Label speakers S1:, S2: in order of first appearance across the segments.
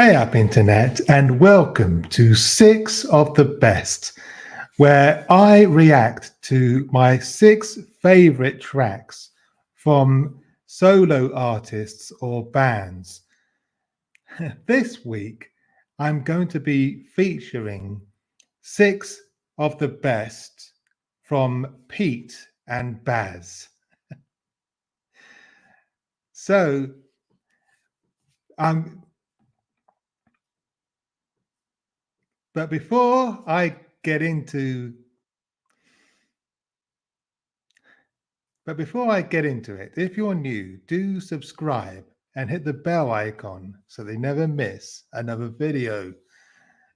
S1: Hey up internet, and welcome to 6 of the Best, where I react to my 6 favorite tracks from solo artists or bands. This week I'm going to be featuring 6 of the best from Pete and Bas. So but before I get into it, if you're new, do subscribe and hit the bell icon so they never miss another video.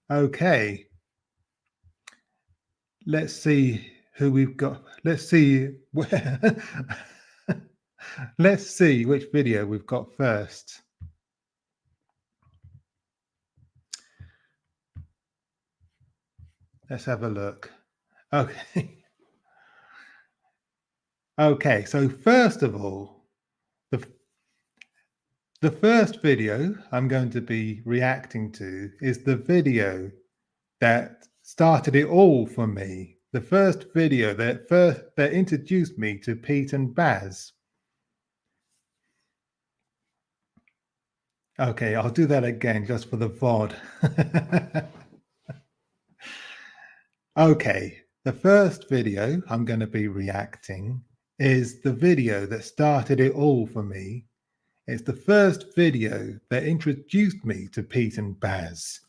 S1: Okay, let's see who we've got. Let's see where let's see which video we've got first. Let's have a look. Okay. Okay, so first of all, the first video I'm going to be reacting to is the video that started it all for me. The first video that introduced me to Pete and Bas. Okay, I'll do that again just for the VOD. Okay, the first video I'm going to be reacting is the video that started it all for me. It's the first video that introduced me to Pete and Bas.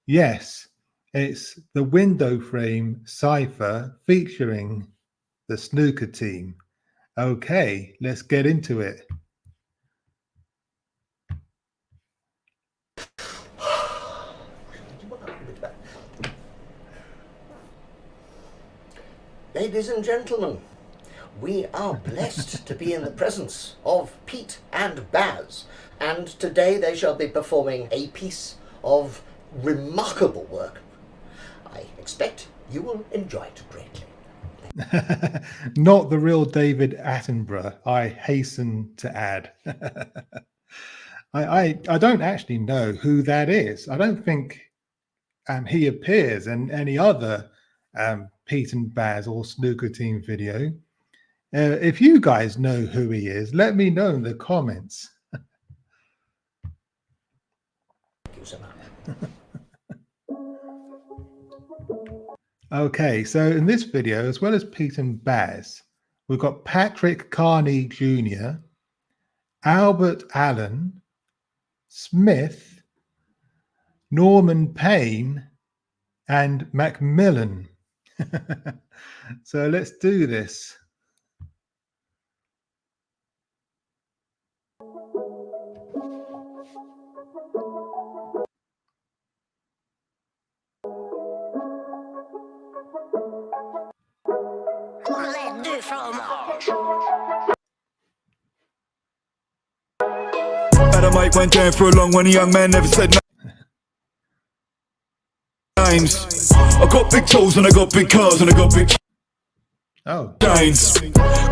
S1: Yes, it's the window frame cipher featuring the snooker team. Okay, let's get into it.
S2: Ladies and gentlemen, we are blessed to be in the presence of Pete and Bas, and today they shall be performing a piece of remarkable work. I expect you will enjoy it greatly.
S1: Not the real David Attenborough, I hasten to add. I don't actually know who that is. I don't think he appears in any other Pete and Bas or snooker team video. If you guys know who he is, let me know in the comments.
S2: Thank you so much.
S1: Okay, so in this video, as well as Pete and Bas, we've got Patrick Carney Jr., Albert Allen, Smith, Norman Payne, and Macmillan. So let's do this.
S3: Dynamite went down for a long when a young man never said names. I got big tools and I got big cars and I got big chains.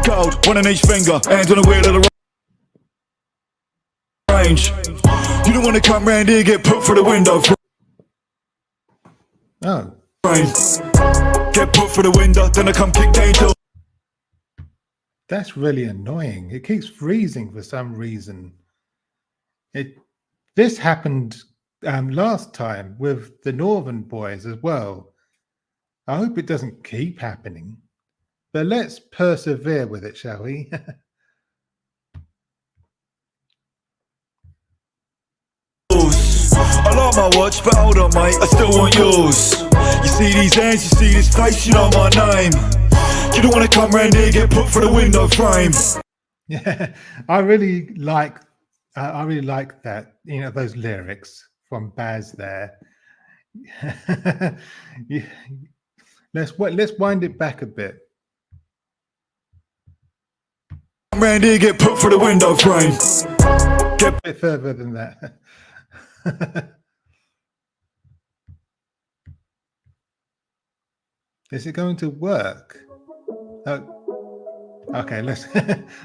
S3: Gold, one on each finger, hands on the wheel of the range. You don't want to come round here, get put through the window.
S1: Oh.
S3: Get put through the window, then I come kick down door.
S1: That's really annoying. It keeps freezing for some reason. This happened last time with the Northern boys as well. I hope it doesn't keep happening, but let's persevere with it, shall we?
S3: I like my watch, but hold on, mate, I still want yours. You see these hands, you see this face, you know my name. You don't want to come round here, get put through the window frame.
S1: Yeah, I really like that, you know, those lyrics from Bas there. Yeah. Let's wind it back a bit.
S3: Come round here, get put through the window frame. Get
S1: a bit further than that. Is it going to work? Oh, okay, let's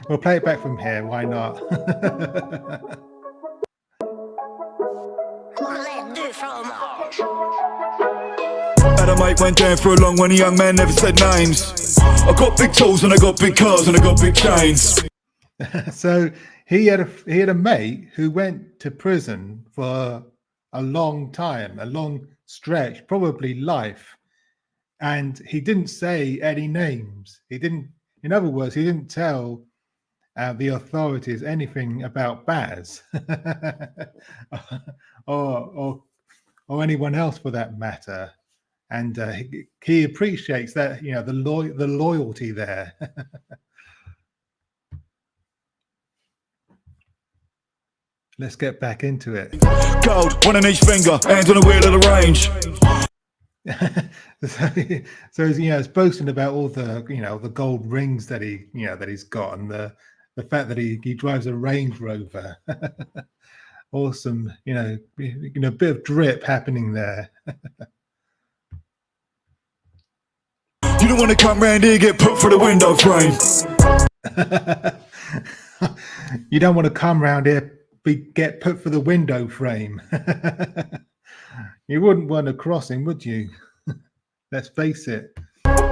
S1: we'll play it back from here. Why not?
S3: had a mate went down for a long when a young man never said names. I got big tools and I got big cars and I got big chains.
S1: So he had a mate who went to prison for a long time, a long stretch, probably life, and he didn't say any names. He didn't, in other words, he didn't tell the authorities anything about Bas or anyone else for that matter. And he appreciates that, you know, the loyalty there. Let's get back into it.
S3: Gold, one on each finger, hands on the wheel of the range.
S1: So you know, it's boasting about all the, you know, the gold rings that he's got, and the fact that he drives a Range Rover. Awesome, you know, a bit of drip happening there.
S3: You don't want to come round here, get put for the window frame.
S1: You don't want to come round here, get put for the window frame. You wouldn't want to cross him, would you? Let's face it.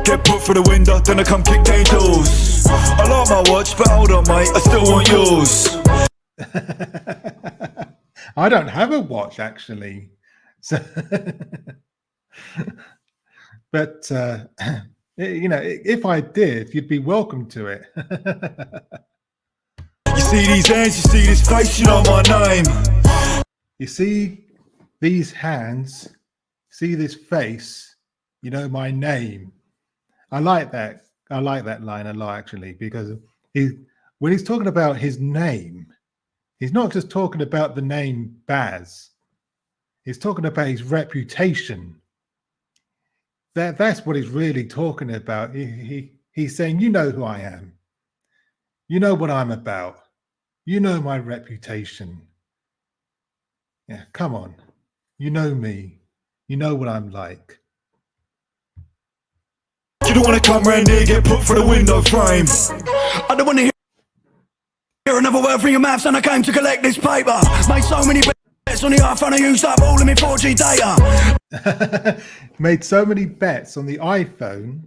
S3: Get put for the window, then I come kick their doors. I like my watch, but hold on, mate, I still want yours.
S1: I don't have a watch, actually. So, but you know, if I did, you'd be welcome to it.
S3: You see these hands, you see this face, you know my name.
S1: You see these hands, see this face, you know my name. I like that. I like that line a lot, actually, because when he's talking about his name, he's not just talking about the name Bas. He's talking about his reputation. That's what he's really talking about. He's saying, you know who I am. You know what I'm about. You know my reputation. Yeah, come on. You know me. You know what I'm like.
S3: You don't want to come round here, get put for the window frame. I don't want to hear another word from your mouth, son. I came to collect this paper. Made so many bets on the iPhone, I used up all of my 4G data.
S1: Made so many bets on the iPhone,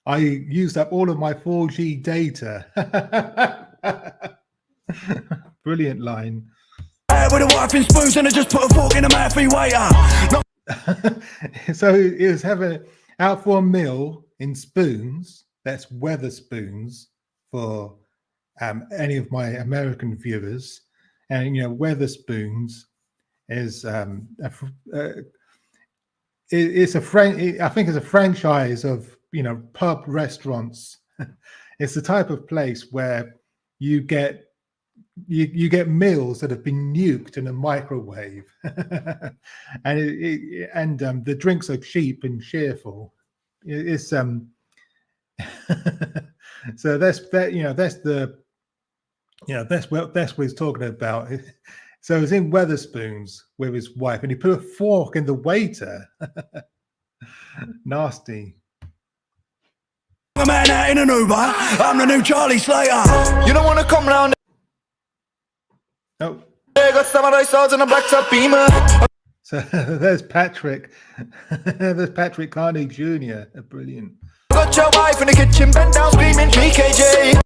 S1: I used up all of my 4G data. Brilliant line.
S3: With a wife in spoons and I just put a fork in a mouth for your waiter.
S1: So he was having out for a meal in spoons. That's Weatherspoons for any of my American viewers. And you know, Weatherspoons is it's a I think it's a franchise of, you know, pub restaurants. It's the type of place where you get meals that have been nuked in a microwave, and the drinks are cheap and cheerful. It's so that's that, you know, that's the, you know, that's what he's talking about. So he's in Weatherspoons with his wife, and he put a fork in the waiter. Nasty.
S3: A man out in an Uber, I'm the new Charlie Slater. You don't want to come round.
S1: Oh.
S3: I got samurai swords and a black top beamer.
S1: So there's Patrick. There's Patrick Carney Jr. Brilliant.
S3: Got your wife in the kitchen, bent down screaming PKJ.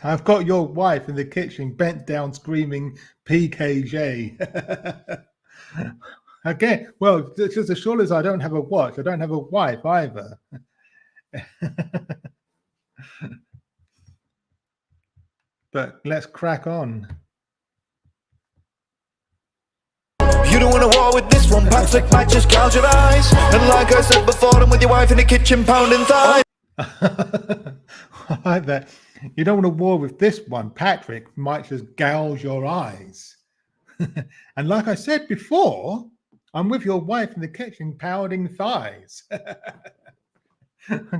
S1: I've got your wife in the kitchen, bent down screaming PKJ. Again, well, just as sure as I don't have a watch, I don't have a wife either. But let's crack on.
S3: You don't want to war with this one, Patrick might just gouge your eyes. And like I said before, I'm with your wife in the kitchen pounding thighs.
S1: I like that. You don't want to war with this one, Patrick might just gouge your eyes. And like I said before, I'm with your wife in the kitchen pounding thighs.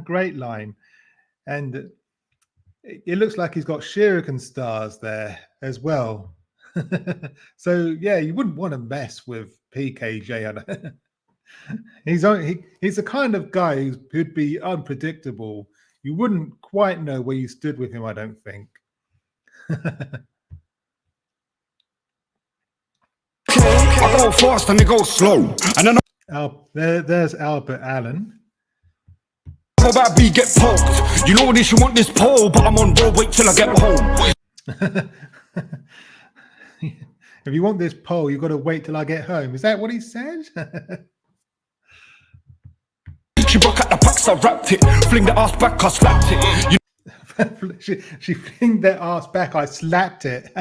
S1: Great line. And it looks like he's got Shuriken stars there as well. So yeah, you wouldn't want to mess with PKJ. He's the kind of guy who'd be unpredictable. You wouldn't quite know where you stood with him, I don't think.
S3: go fast and they go slow. And then
S1: There's Albert Allen.
S3: I'm about to get poked. You know this, you want this pole, but I'm on road, wait till I get home.
S1: If you want this pole, you've got to wait till I get home. Is that what he said?
S3: She broke out the pucks, I wrapped it. Fling the ass back, I slapped it.
S1: she flinged their ass back, I slapped it.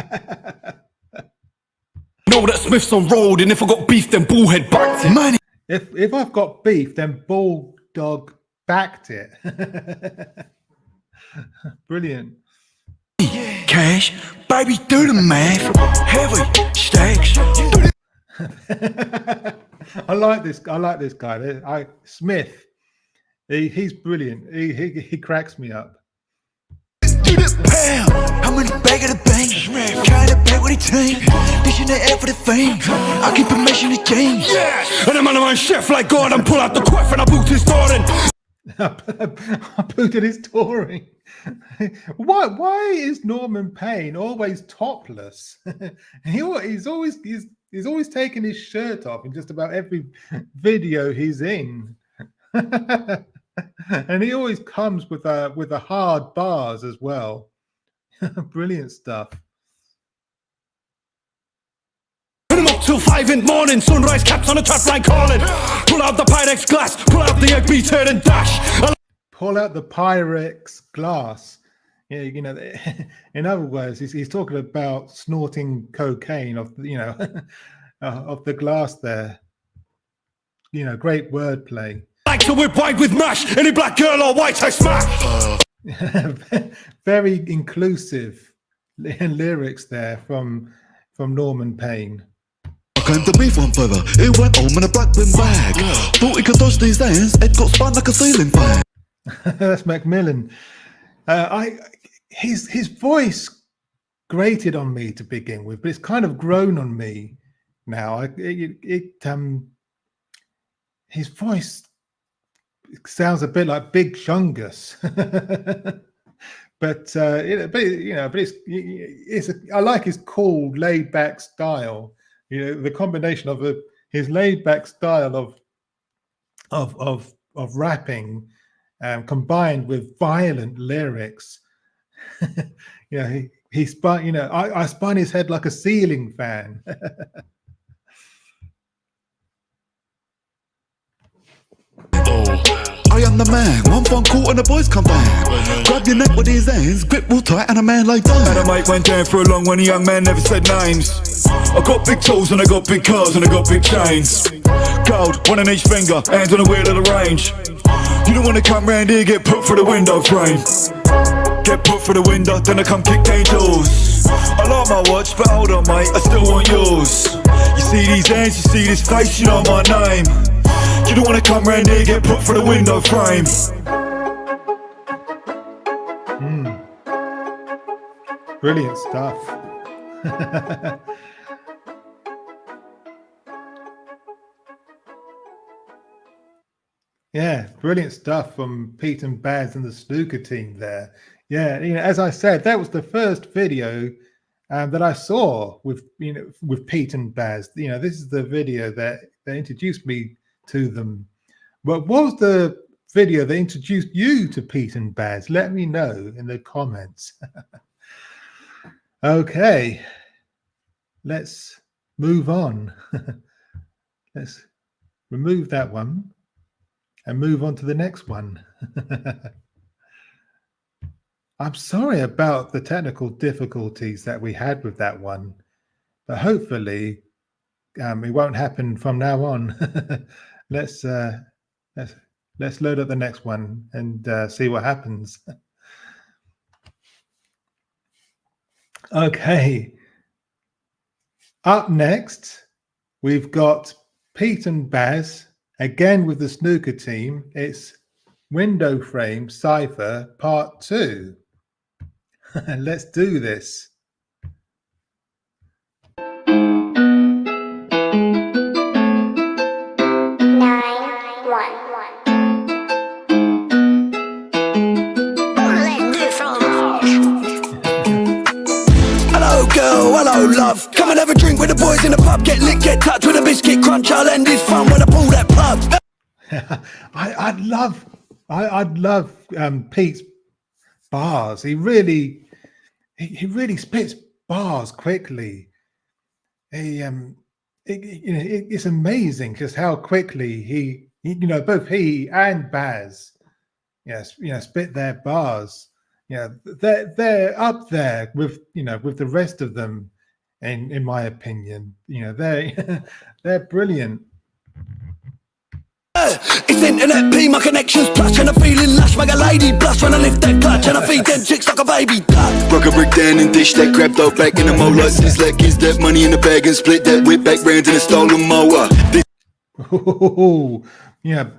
S3: Know that Smith's on road, and if I got beef, then bullhead backed it. Man,
S1: If I've got beef, then Bulldog backed it. Brilliant.
S3: Cash, baby, do the math. Heavy stacks.
S1: I like this guy. Smith. He's brilliant. He cracks me up.
S3: Do the pound. I'm in the bag of the bank. Trying to pay what it takes. Dishing the air for the fame. I keep it measuring the change. And I'm on my chef like God. I'm pull out the quiff and I boot his door in.
S1: I booted his touring. Why is Norman Payne always topless? He's always taking his shirt off in just about every video he's in. And he always comes with a hard bars as well. Brilliant stuff.
S3: Put him up till 5 in the morning. Sunrise caps on a trap line calling. Pull out the Pyrex glass. Pull out the egg beater and dash.
S1: Pull out the Pyrex glass. Yeah, you know. In other words, he's talking about snorting cocaine of of the glass there. You know, great wordplay.
S3: Like to whip white with mash. Any black girl or white I smash.
S1: Very inclusive lyrics there from Norman Payne.
S4: I came to beef one further. It went home in a black bin bag. Thought he could dodge these hands. It got spun like a ceiling fan.
S1: That's Macmillan. His voice grated on me to begin with, but it's kind of grown on me now. His voice sounds a bit like Big Chungus, but I like his cool, laid back style. You know, the combination of his laid back style of rapping, combined with violent lyrics. He spun. I spun his head like a ceiling fan.
S4: I am the man. One phone call and the boys come back. Grab your neck with his hands, grip real tight, and a man like that.
S3: And I might went down for a long when a young man never said names. I got big tools and I got big cars and I got big chains. Gold, one on each finger, hands on the wheel of the range. You don't wanna come round here, get put through the window frame. Get put through the window, then I come kick their doors. I like my watch, but hold on mate, I still want yours. You see these hands, you see this face, you know my name. You don't wanna come round here, get put through the window frame.
S1: Brilliant stuff. Yeah, brilliant stuff from Pete and Bas and the snooker team there. Yeah, as I said, that was the first video that I saw with Pete and Bas. This is the video that introduced me to them. But what was the video that introduced you to Pete and Bas? Let me know in the comments. Okay, let's move on. Let's remove that one and move on to the next one. I'm sorry about the technical difficulties that we had with that one, but hopefully it won't happen from now on. Let's load up the next one and see what happens. Okay. Up next, we've got Pete and Bas, again with the snooker team. It's Window Frame Cypher Part 2. Let's do this.
S3: Hello love. Come and have a drink with the boys in the pub. Get lit, get touched with a biscuit crunch. I'll end this fun when I pull that plug.
S1: I'd love Pete's bars. He really spits bars quickly. It's amazing just how quickly he both he and Bas, spit their bars. They're up there with the rest of them, in my opinion. They're brilliant.
S3: It's internet P, my connections plush, and I'm feeling lush. Make a lady blush when I lift that clutch, and I feed them chicks like a baby duck.
S4: Rock a brick down and dish that crab dog back in the mo like this. Like is that money in the bag and split that whip back round in a stolen mower.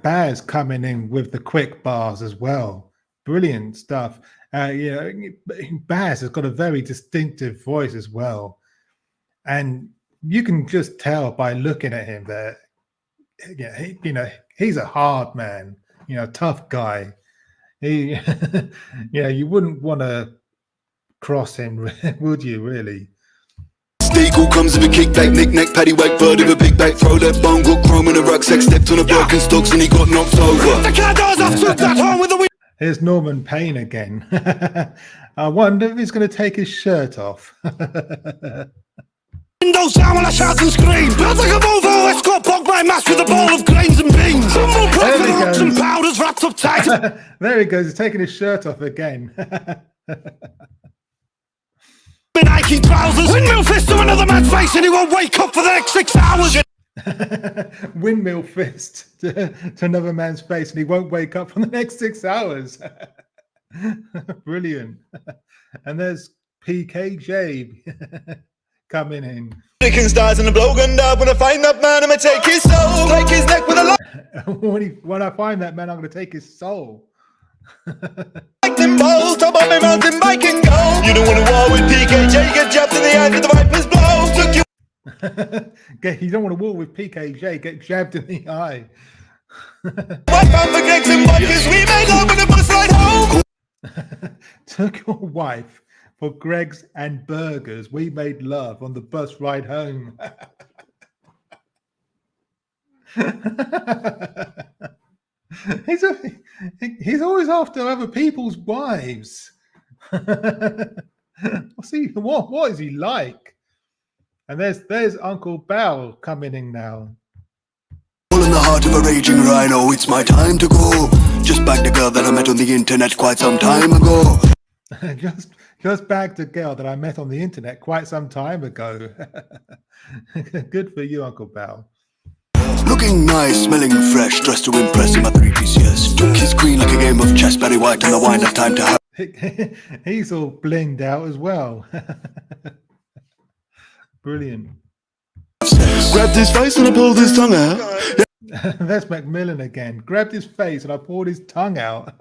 S1: Baz coming in with the quick bars as well. Brilliant stuff. Baz has got a very distinctive voice as well, and you can just tell by looking at him that he's a hard man, tough guy. He you wouldn't want to cross him, would you really?
S4: Steagle comes with a kickback, knick-knack, paddy whack, bird of a big back, throw that bone, got chrome in a rucksack, stepped on a broken stocks and he got knocked over.
S3: The cat doors off, took that home with the wind.
S1: Here's Norman Payne again. I wonder if he's going to take his shirt off.
S3: Windows down when I shout and scream. Built like a Volvo Escort, bog my mask with a bowl of grains and beans. Humble profit, rocks and powders wrapped up tight.
S1: There he goes, he's taking his shirt off again.
S3: Nike trousers, windmill fist to another man's face, and he won't wake up for the next 6 hours.
S1: Windmill fist to another man's face, and he won't wake up for the next 6 hours. Brilliant. And there's PKJ coming in.
S4: Chicken stars and the blow gun dog. When I find that man, I'ma take his soul, take his neck with a light.
S1: When I find that man, I'm going to take his soul.
S4: Like them balls, top of my mountain bike and go. You don't want to war with PKJ, get jabbed in the eye with the viper's blow. Took you.
S1: You don't want to war with PKJ, get jabbed in the eye.
S4: My found for Gregs and vodkas, we made love on the bus ride home.
S1: Took your wife for Greg's and burgers. We made love on the bus ride home. He's always after other people's wives. What is he like? And there's Uncle Bal coming in now.
S3: All in the heart of a raging rhino, it's my time to go. Just bagged a girl that I met on the internet quite some time ago.
S1: just bagged a girl that I met on the internet quite some time ago. Good for you, Uncle Bal.
S3: Looking nice, smelling fresh, dressed to impress in my 3-piece, yes. Took his queen like a game of chess, Barry White, and the wine had time to have.
S1: He's all blinged out as well. Brilliant.
S4: Grabbed his face and I pulled his tongue out.
S1: That's Macmillan again. Grabbed his face and I pulled his tongue out.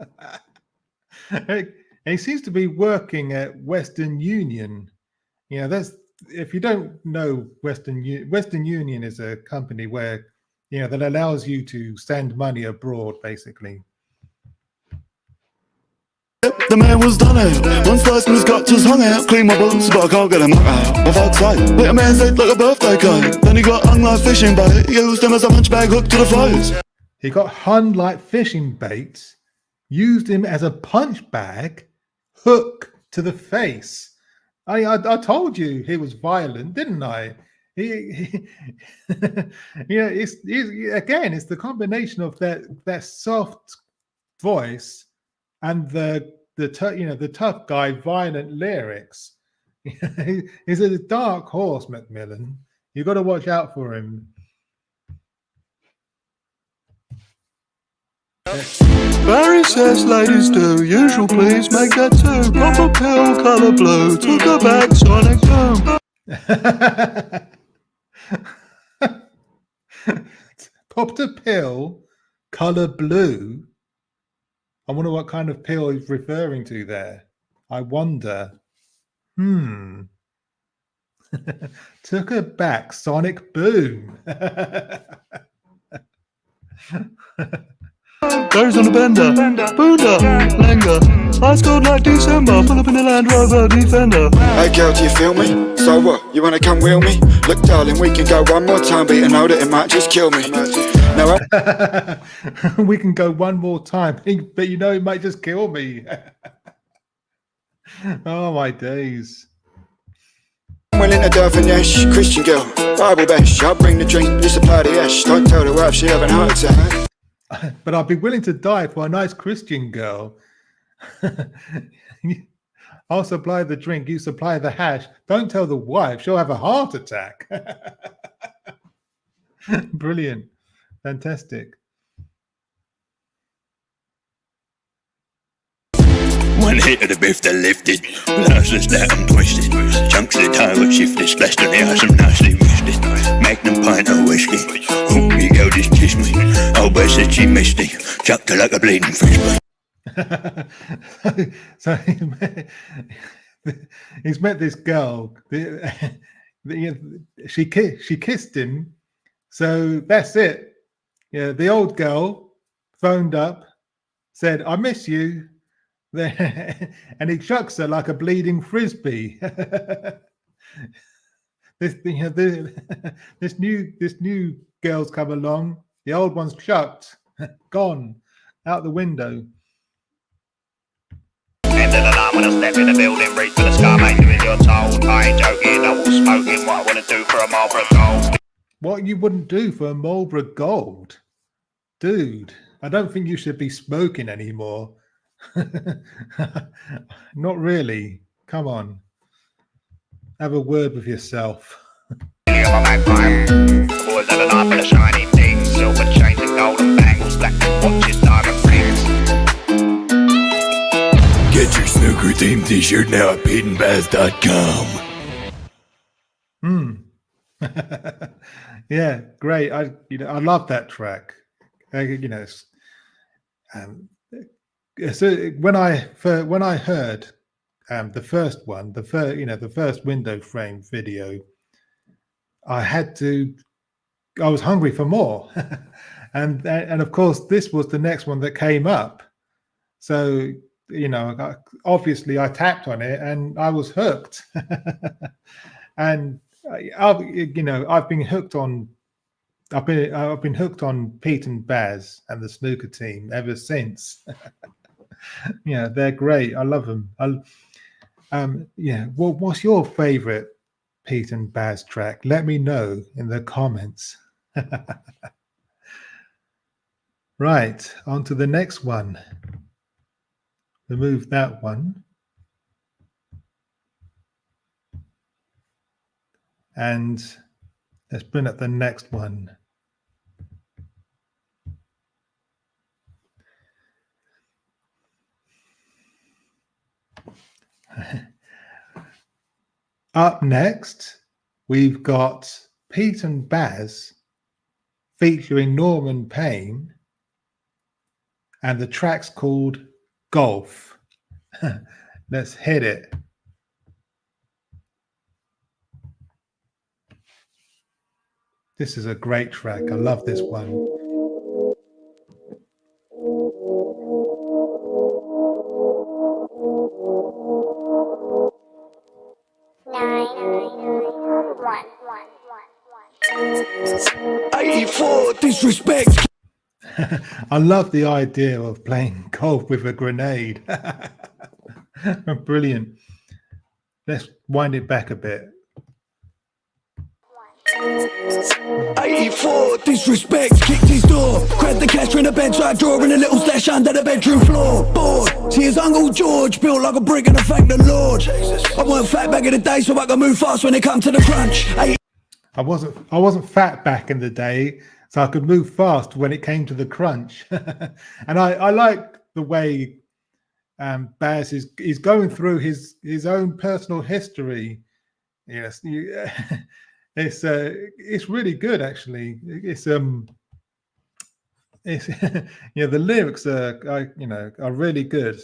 S1: He seems to be working at Western Union. That's, if you don't know, Western Union is a company where that allows you to send money abroad, basically.
S4: The man was done out. One slice and his gut just hung out. Clean my bones, but I can't get him out. My fuck's right. Hit a man's head like a birthday cake. Then he got hung like fishing bait. He used him as a punch bag hooked to the flows.
S1: He got hung like fishing bait, used him as a punch bag, hook to the face. I told you he was violent, didn't I? It's the combination of that soft voice and the tough guy violent lyrics. He's a dark horse, Macmillan. You've got to watch out for him.
S3: Barry says, ladies do, usual please make that too. Proper pill, colour blue, took her back, sonic boom.
S1: Popped a pill, colour blue. I wonder what kind of pill he's referring to there. I wonder. Took her back, sonic boom.
S3: Goes on a bender, boonder, langer,
S4: Ice cold like December, pull up in the Land Rover Defender. Hey girl, do you feel me? So what, you wanna come wheel me? Look darling, we can go one more time, but you know that it might just kill me. Now
S1: We can go one more time, but you know it might just kill me. Oh my days.
S4: I'm willing to die for Nash, Christian girl, Bible bash. I'll bring the drink, you supply the ash. Don't tell the wife she having heart attack.
S1: But I'd be willing to die for a nice Christian girl. I'll supply the drink, you supply the hash. Don't tell the wife, she'll have a heart attack. Brilliant. Fantastic.
S3: One hit of the biff that lifted, glasses that I'm twisted. Chunks of the tire shifted, splashed on the ice, I'm nicely misted. Magnum pint of whiskey, oh, you girl just kissed me. Oh, but said she missed me, chucked her like a bleeding frisbee.
S1: So he's met this girl. She kissed him. So that's it. Yeah, the old girl phoned up, said, "I miss you," and he chucks her like a bleeding frisbee. This new girl's come along. The old one's chucked, gone out the window.
S5: End of the line when I step in the building, reach for the sky, mate, doing your told. I ain't joking, I will smoking what I want to do for a Marlboro Gold.
S1: What you wouldn't do for a Marlboro Gold? Dude, I don't think you should be smoking anymore. Not really. Come on. Have a word with yourself.
S5: My magpie. Boys had a night for the shiny things, silver chains and golden bangles, black watches, diamond rings.
S3: Get your snooker themed t-shirt now at PeteandBas.com.
S1: Yeah, great. I love that track. So when I heard the first one, the first window frame video, I was hungry for more, and of course this was the next one that came up. So obviously I tapped on it and I was hooked, and I've been hooked on Pete and Bas and the snooker team ever since. Yeah, they're great. I love them. Well, what's your favorite Pete and Bas track? Let me know in the comments. Right, on to the next one. Remove that one. And let's bring up the next one. Up next, we've got Pete and Bas featuring Norman Payne, and the track's called Golf. Let's hit it. This is a great track. I love this one.
S3: Disrespect.
S1: I love the idea of playing golf with a grenade. Brilliant. Let's wind it back a bit.
S3: 84, disrespect, kicked his door. Grabbed the cash from the bedside drawer and a little stash under the bedroom floor. Bored, see his Uncle George built like a brick and I thank the Lord. I weren't fat back in the day, so I could move fast when it come to the crunch.
S1: I wasn't fat back in the day, so I could move fast when it came to the crunch. And I like the way Bas is going through his own personal history. Yes, it's really good actually. It's the lyrics are really good.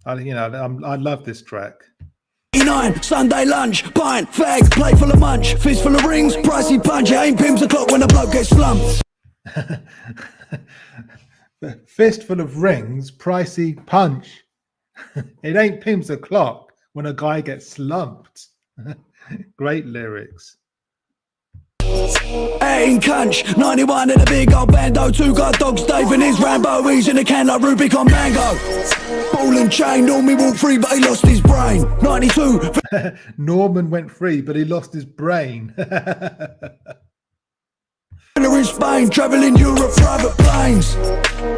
S1: I love this track.
S3: 9, Sunday lunch, pint, fag, plate full of munch, fist full of rings, pricey punch, it ain't pimps o'clock when the bloke gets slumped.
S1: Fist full of rings, pricey punch. It ain't pimps o'clock when a guy gets slumped. Great lyrics.
S3: 18 Cunch, 91 in a big old bando. 2 guard dogs, Dave and his Rambo. He's in a can like Rubicon Mango. Ball and chain, normally walk free, but he lost his brain. 92.
S1: Norman went free, but he lost his brain.
S3: In Spain, travelling Europe, private planes.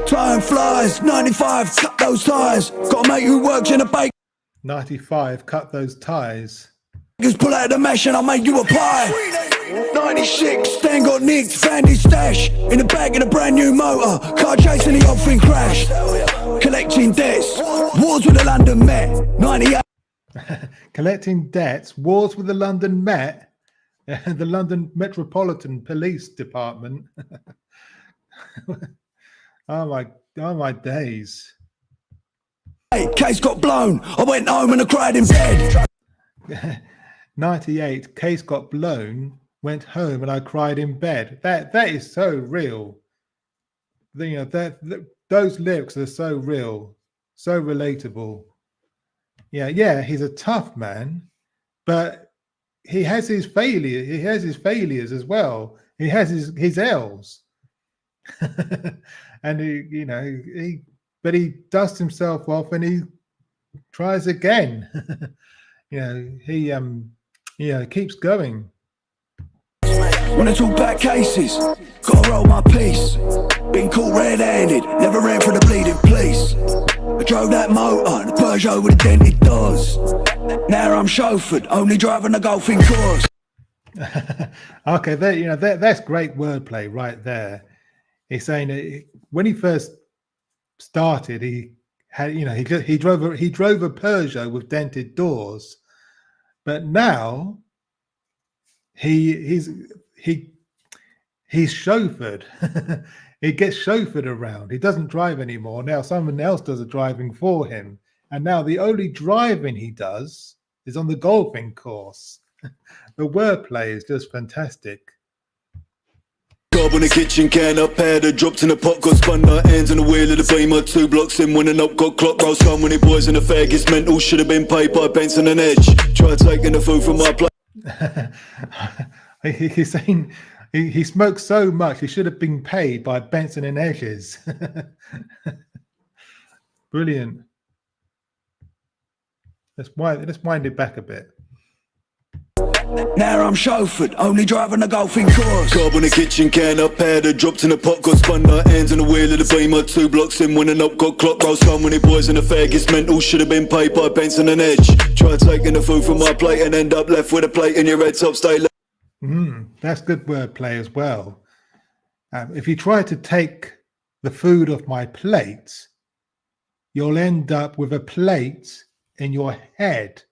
S3: Time flies, 95, cut those tyres. Got a mate who works in a bake.
S1: 95, cut those ties.
S3: Just pull out the mesh and I'll make you a pie. 96, Stan got nicked, found his stash. In the bag of a brand new motor. Car chasing the old thing crashed. Collecting debts, wars with the London Met. 98.
S1: Collecting debts, wars with the London Met, the London Metropolitan Police Department. Oh my days.
S3: Hey, case got blown. I went home and I cried in bed.
S1: 98, case got blown, went home and I cried in bed. That is so real. You know, those lyrics are so real, so relatable. Yeah, he's a tough man, but he has his failure. He has his failures as well. He has his L's, and but he dusts himself off and he tries again. He keeps going.
S3: When I talk about cases, gotta roll my piece. Been caught red-handed, never ran for the bleeding police. I drove that motor, the Peugeot with the dented doors. Now I'm chauffeured, only driving a golfing course.
S1: Okay, that's great wordplay right there. He's saying that when he first started, he drove a Peugeot with dented doors, but now he's chauffeured. He gets chauffeured around. He doesn't drive anymore. Now someone else does the driving for him. And now the only driving he does is on the golfing course. The wordplay is just fantastic.
S4: Carb on the kitchen can, up powder, dropped in the pot, got spun out hands on the wheel of the beamer. 2 blocks in, winning up, got clock rolls, come when it boys in the fag, it's mental, should have been paid by Benson and Edge. Try taking the food from my plate.
S1: He's saying he smokes so much he should have been paid by Benson and Edges. Brilliant. Let's wind it back a bit.
S3: Now I'm chauffeured, only driving a golfing course.
S4: Carb on the kitchen can, up powder, dropped in the pot, got spun out hands on the wheel of the beamer. 2 blocks in, winning up, got clock rolls, come when it boys in the fag, it's mental, should have been paid by Benson and Edge. Try taking the food from my plate and end up left with a plate in your red top, stay left.
S1: That's good wordplay as well. If you try to take the food off my plate, you'll end up with a plate in your head.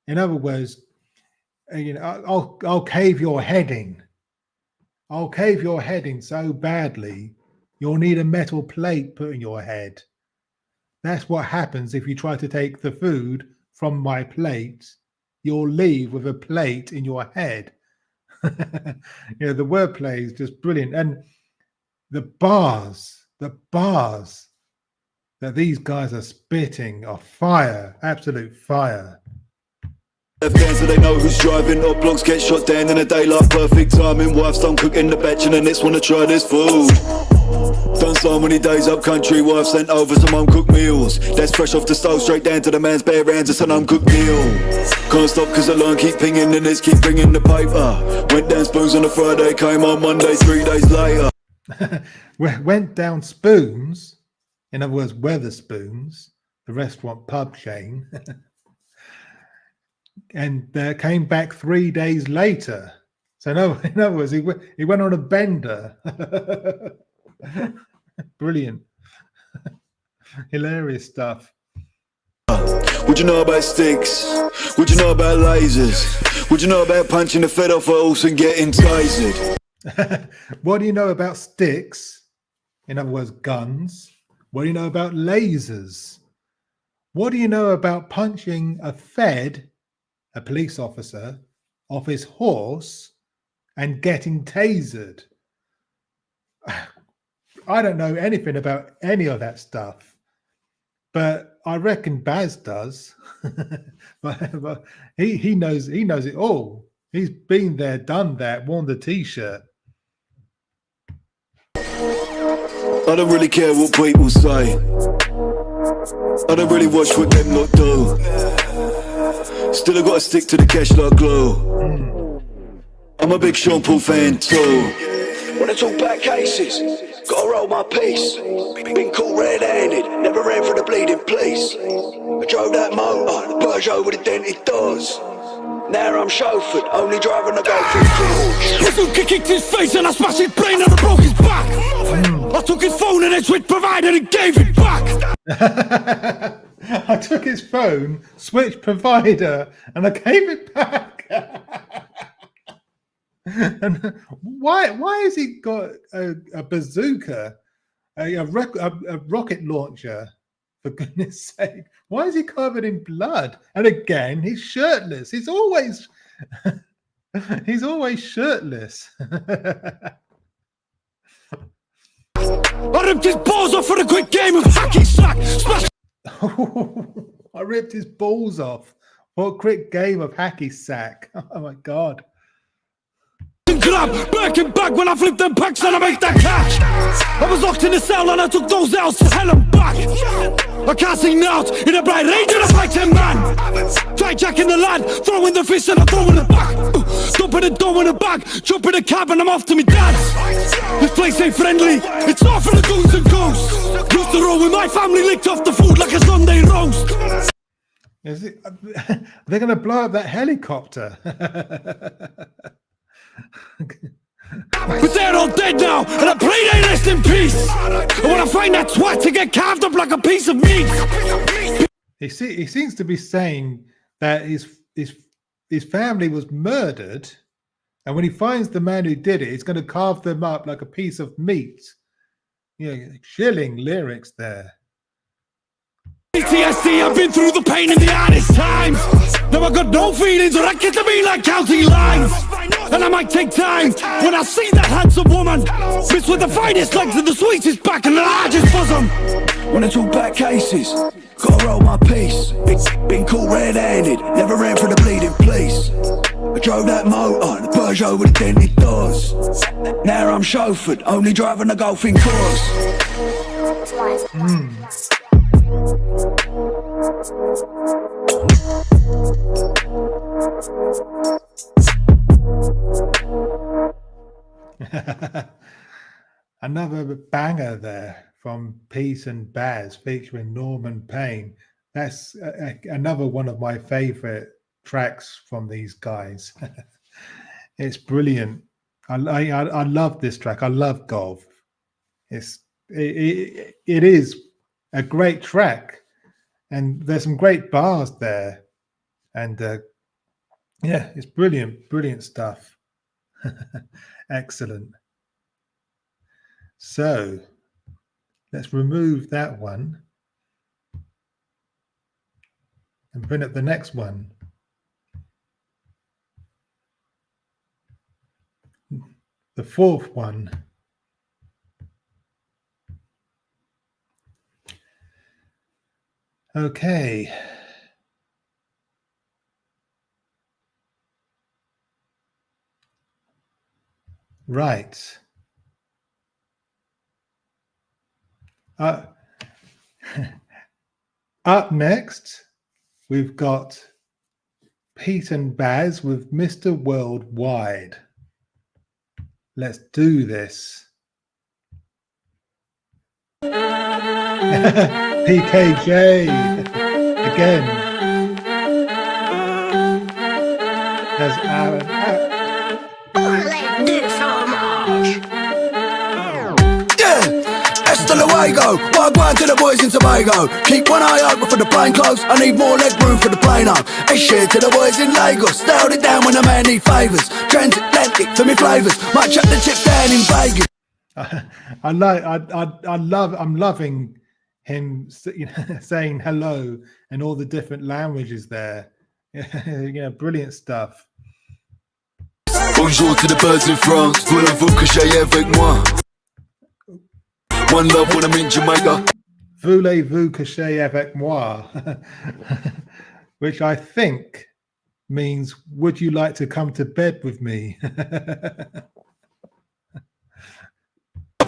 S1: In other words, I'll cave your head in. I'll cave your head in so badly, you'll need a metal plate put in your head. That's what happens if you try to take the food from my plate. You'll leave with a plate in your head. The wordplay is just brilliant. And the bars that these guys are spitting are fire, absolute fire.
S4: Left hands so they know who's driving. Up blocks get shot down in a daylight, perfect timing. Wife's done cooking the batch and the next wanna try this food. Done so many days up country, wife sent over some home-cooked meals. That's fresh off the stove, straight down to the man's bare hands, it's an home-cooked meal. Can't stop cause the line keep pinging and this keep bringing the paper. Went down spoons on a Friday, came on Monday, 3 days later.
S1: Went down spoons, in other words, Weatherspoons, the restaurant pub chain, and came back 3 days later. So in other words, he went on a bender. Brilliant. Hilarious stuff.
S4: Would you know about sticks? Would you know about lasers? Would you know about punching the fed off a horse and getting tasered?
S1: What do you know about sticks? In other words, guns. What do you know about lasers? What do you know about punching a police officer, off his horse and getting tasered? I don't know anything about any of that stuff. but I reckon Baz does. but he knows it all. He's been there, done that, worn the t-shirt.
S4: I don't really care what people say. I don't really watch what them lot do. Still I gotta stick to the cash like glue. I'm a big Sean Paul fan too.
S3: When I talk back cases, gotta roll my piece. Been caught red-handed, never ran for the bleeding police. I drove that motor, the Peugeot with the dented doors. Now I'm chauffeured, only driving a go through doors. Bazooka kicked his face and I smashed his brain and I broke his back. I took his phone and then switched provider and gave it back.
S1: I took his phone, switched provider, and I gave it back. And why has he got a bazooka, a rocket launcher? For goodness sake, why is he covered in blood? And again, he's shirtless. He's always shirtless.
S3: I ripped his balls off for a quick game of hacky sack. Smash.
S1: I ripped his balls off for a quick game of hacky sack. Oh my god.
S3: Grab, back and back when I flip them packs and I make that cash. I was locked in the cell and I took those L's to hell and back. I can't sing out in a bright range and I fight 10 man. Try jacking the lad, throwing the fist and I throw in the back. Dump in the door in the bag, jump in the cab and I'm off to me dad's. This place ain't friendly, it's all for the goons and ghosts. Used to roll with my family, licked off the food like a Sunday roast.
S1: Is it? They're going to blow up that helicopter.
S3: But they're all dead now, and I pray they rest in peace. I want to find that twat to get carved up like a piece of meat.
S1: He seems to be saying that his family was murdered, and when he finds the man who did it, he's going to carve them up like a piece of meat. You know, chilling lyrics there.
S3: PTSD, I've been through the pain in the hardest times. Now I got no feelings, or I get to be like counting lines. And I might take time when I see that handsome woman, bitch with the finest legs and the sweetest back and the largest bosom. When I talk back cases, gotta roll my piece. Been caught red-handed, never ran for the bleeding police. I drove that motor, the Peugeot with the dented doors. Now I'm chauffeured, only driving a golfing course.
S1: Another banger there from Pete and Bas featuring Norman Payne. That's another one of my favorite tracks from these guys. It's brilliant. I love this track. I love golf. It is a great track, and there's some great bars there, and yeah, it's brilliant stuff. Excellent. So let's remove that one and bring up the next one. The fourth one. Okay. Right. Up next, we've got Pete and Bas with Mr. Worldwide. Let's do this. PKJ again. There's Aaron.
S3: Hasta luego, what going to the boys in Tobago. Keep one eye open for the plane close. I need more leg room for the plane home. It's shit to the boys in Lagos. They hold it down when a man need favours. Transatlantic for me flavours. Might chuck the chips down in Vegas.
S1: I'm loving him saying hello and all the different languages there. Yeah, brilliant stuff.
S4: Bonjour to the birds in France. Voulez-vous coucher avec moi? One love when I'm in Jamaica.
S1: Voulez-vous coucher avec moi? Which I think means, would you like to come to bed with me?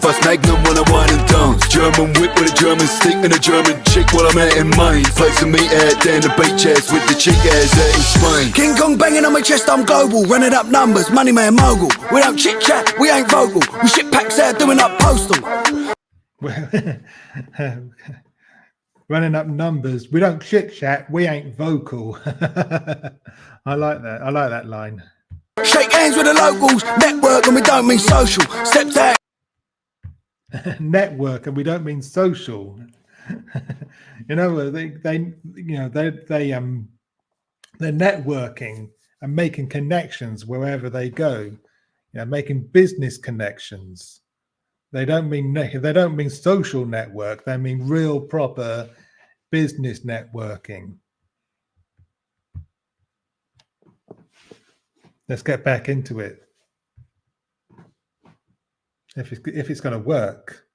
S4: Bust Magnum when I wine and dance. German whip with a German stick and a German chick while I'm out in Maine. Placing me out there in the beach ass with the chick ass out in Spain.
S3: King Kong banging on my chest, I'm global. Running up numbers, money man mogul. We don't chit chat, we ain't vocal. We ship packs out doing up postal.
S1: Running up numbers. We don't chit chat. We ain't vocal. I like that. I like that line.
S3: Shake hands with the locals. Network and we don't mean social. Stepped out.
S1: Network, and we don't mean social. They're networking and making connections wherever they go. Making business connections. They don't mean social network. They mean real proper business networking. Let's get back into it. If it's going to work,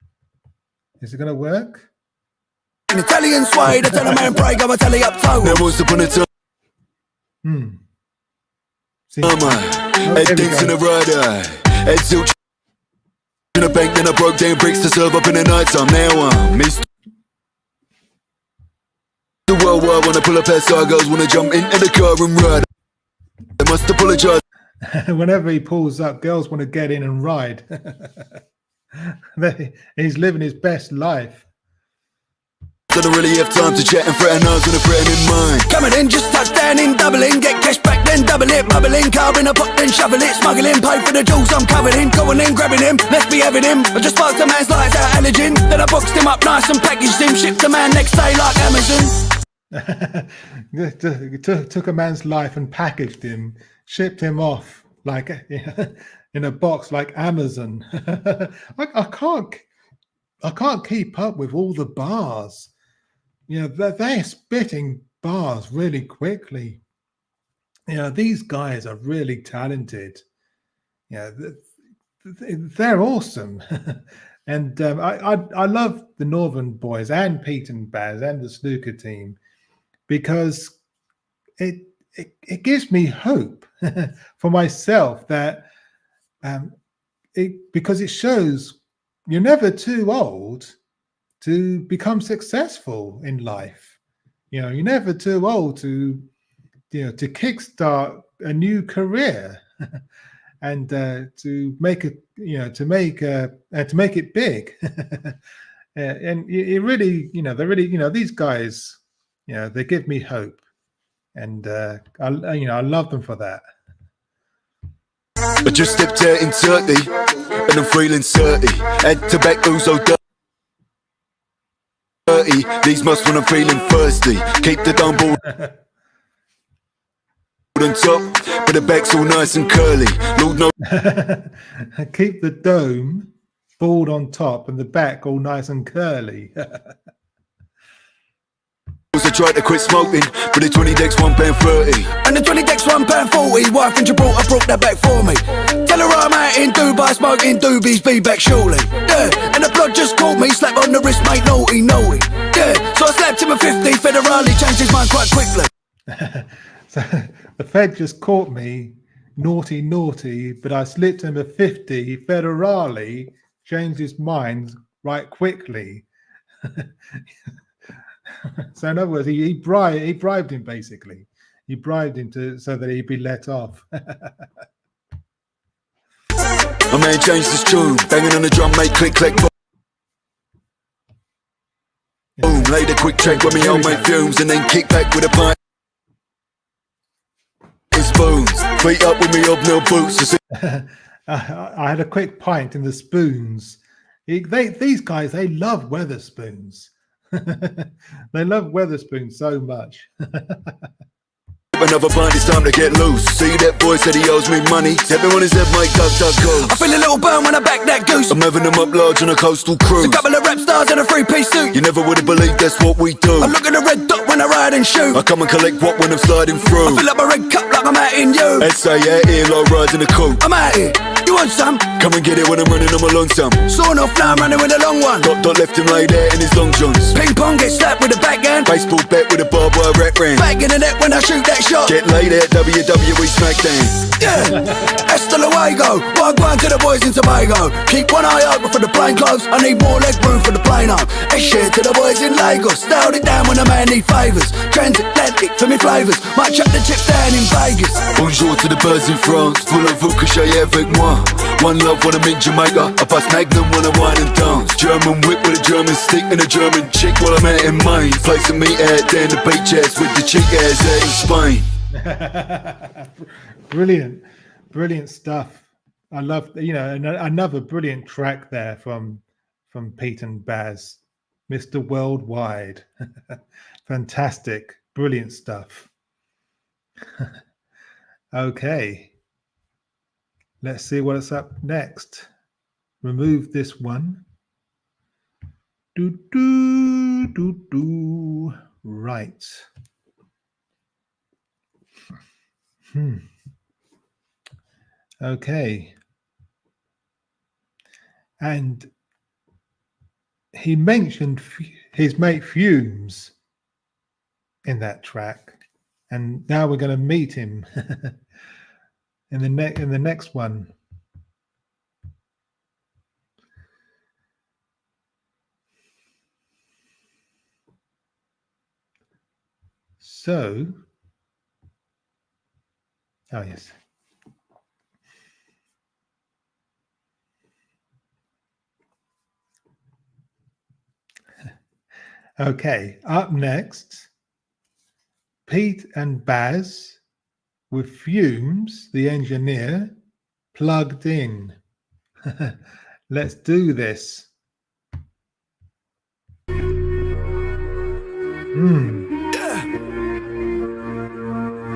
S1: is it going to work?
S3: In Italian suede, I tell a man pray, go tell up toe.
S4: There was upon a time.
S1: See,
S4: Head dinks in a rider. Head silk in a bank, then I broke down bricks to serve up in the night time. Now I'm Mr. The worldwide wanna pull up past our girls, wanna jump into the car and ride. I must apologize.
S1: Whenever he pulls up, girls want to get in and ride. He's living his best life.
S4: Don't really have time to chat and threaten us with a threatening mind.
S3: Coming in, just touchdown in doubling. Get cash back, then double it. Bubbling, car in a pot, then shovel it. Smuggling, pay for the jewels I'm covered in. Going in, grabbing him, let's be having him. I just sparked a man's lights out allergen. Then I boxed him up nice and packaged him. Shipped a man next day like Amazon.
S1: Took a man's life and packaged him, shipped him off like in a box like Amazon. I can't keep up with all the bars. They're spitting bars really quickly. These guys are really talented. They're awesome. And I love the Northern boys and Pete and Bas and the snooker team because it gives me hope for myself that because it shows you're never too old to become successful in life. You're never too old to kickstart a new career and to make it big. And it really, these guys, they give me hope, and I love them for that.
S4: I just stepped out in Turkey and I'm feeling 30. Had tobacco so dirty. These must when I'm feeling thirsty. Keep the dumb ball on top, but the back's all nice and curly. Lord no.
S1: Keep the dome bald on top and the back all nice and curly.
S4: I tried to quit smoking, but the 20 decks £1.30.
S3: And the 20 decks £1.40. Wife in Gibraltar brought that back for me. Tell her I'm out in Dubai smoking doobies, be back shortly. Yeah, and the blood just caught me, slap on the wrist, mate, naughty. Yeah, so I slapped him a 50, federally changed his mind quite quickly.
S1: So the Fed just caught me, naughty, but I slipped him a 50, federally changed his mind right quickly. So in other words, he bribed him basically. He bribed him so that he'd be let off.
S4: My man changed his tune, banging on the drum, make click clack boom. Laid a quick track with me on my fumes, and then kick back with a pint and spoons. Feet up with me hobnail boots.
S1: I had a quick pint in the spoons. These guys, they love Weatherspoons. They love Weatherspoons so much.
S4: Another pint, it's time to get loose. See that boy said he owes me money. Everyone is at my go.
S3: I feel a little burn when I back that goose.
S4: I'm having them up large on a coastal cruise.
S3: A couple of rap stars in a three-piece suit.
S4: You never would have believed that's what we do.
S3: I look at the red dot when I ride and shoot.
S4: I come and collect what when I'm sliding through.
S3: I fill up my red cup like I'm out in you.
S4: SA, yeah, here, like riding a coupe.
S3: I'm out here, you want some?
S4: Come and get it when I'm running on my lonesome.
S3: Sawn off now, I'm running with a long one.
S4: Dot left him lay there in his long johns.
S3: Ping pong get slapped with a backhand.
S4: Baseball bet with a barbed wire rep ring.
S3: Back in the net when I shoot that shot.
S4: Get laid at WWE Smackdown.
S3: Yeah, hasta luego. What I'm going to the boys in Tobago. Keep one eye open for the plane clothes. I need more leg room for the plane home. It's shit to the boys in Lagos. Nailed it down when a man need favours. Transatlantic for me flavours. Might chuck the chips down in Vegas.
S4: Bonjour to the birds in France. Voulez-vous coucher avec moi? One love when I'm in Jamaica. I bust Magnum when I wine and dance. German whip with a German stick and a German chick while I'm out in Maine. Place a meat out there in the beach ass with the chick ass out in Spain.
S1: Brilliant stuff. I love, another brilliant track there from Pete and Bas, Mr. Worldwide. Fantastic, brilliant stuff. Okay, let's see what's up next. Remove this one. Right. Okay. And he mentioned his mate Fumes in that track, and now we're going to meet him in the next one. So, oh yes. Okay, up next, Pete and Bas with Fumes, the engineer, plugged in. Let's do this.
S3: Yeah.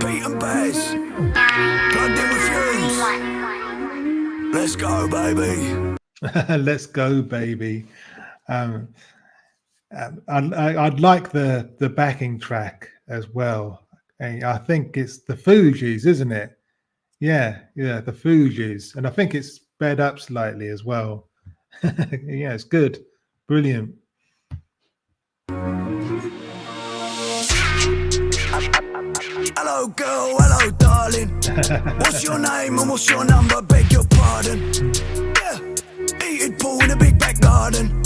S3: Pete and Bas, plugged in with Fumes. Let's go, baby.
S1: Let's go, baby. I'd like the backing track as well. I think it's the Fugees, isn't it? Yeah, the Fugees, and I think it's sped up slightly as well. Yeah, it's good, brilliant.
S3: Hello, girl, hello, darling. What's your name and what's your number? Beg your pardon. Yeah, heated pool in a big back garden.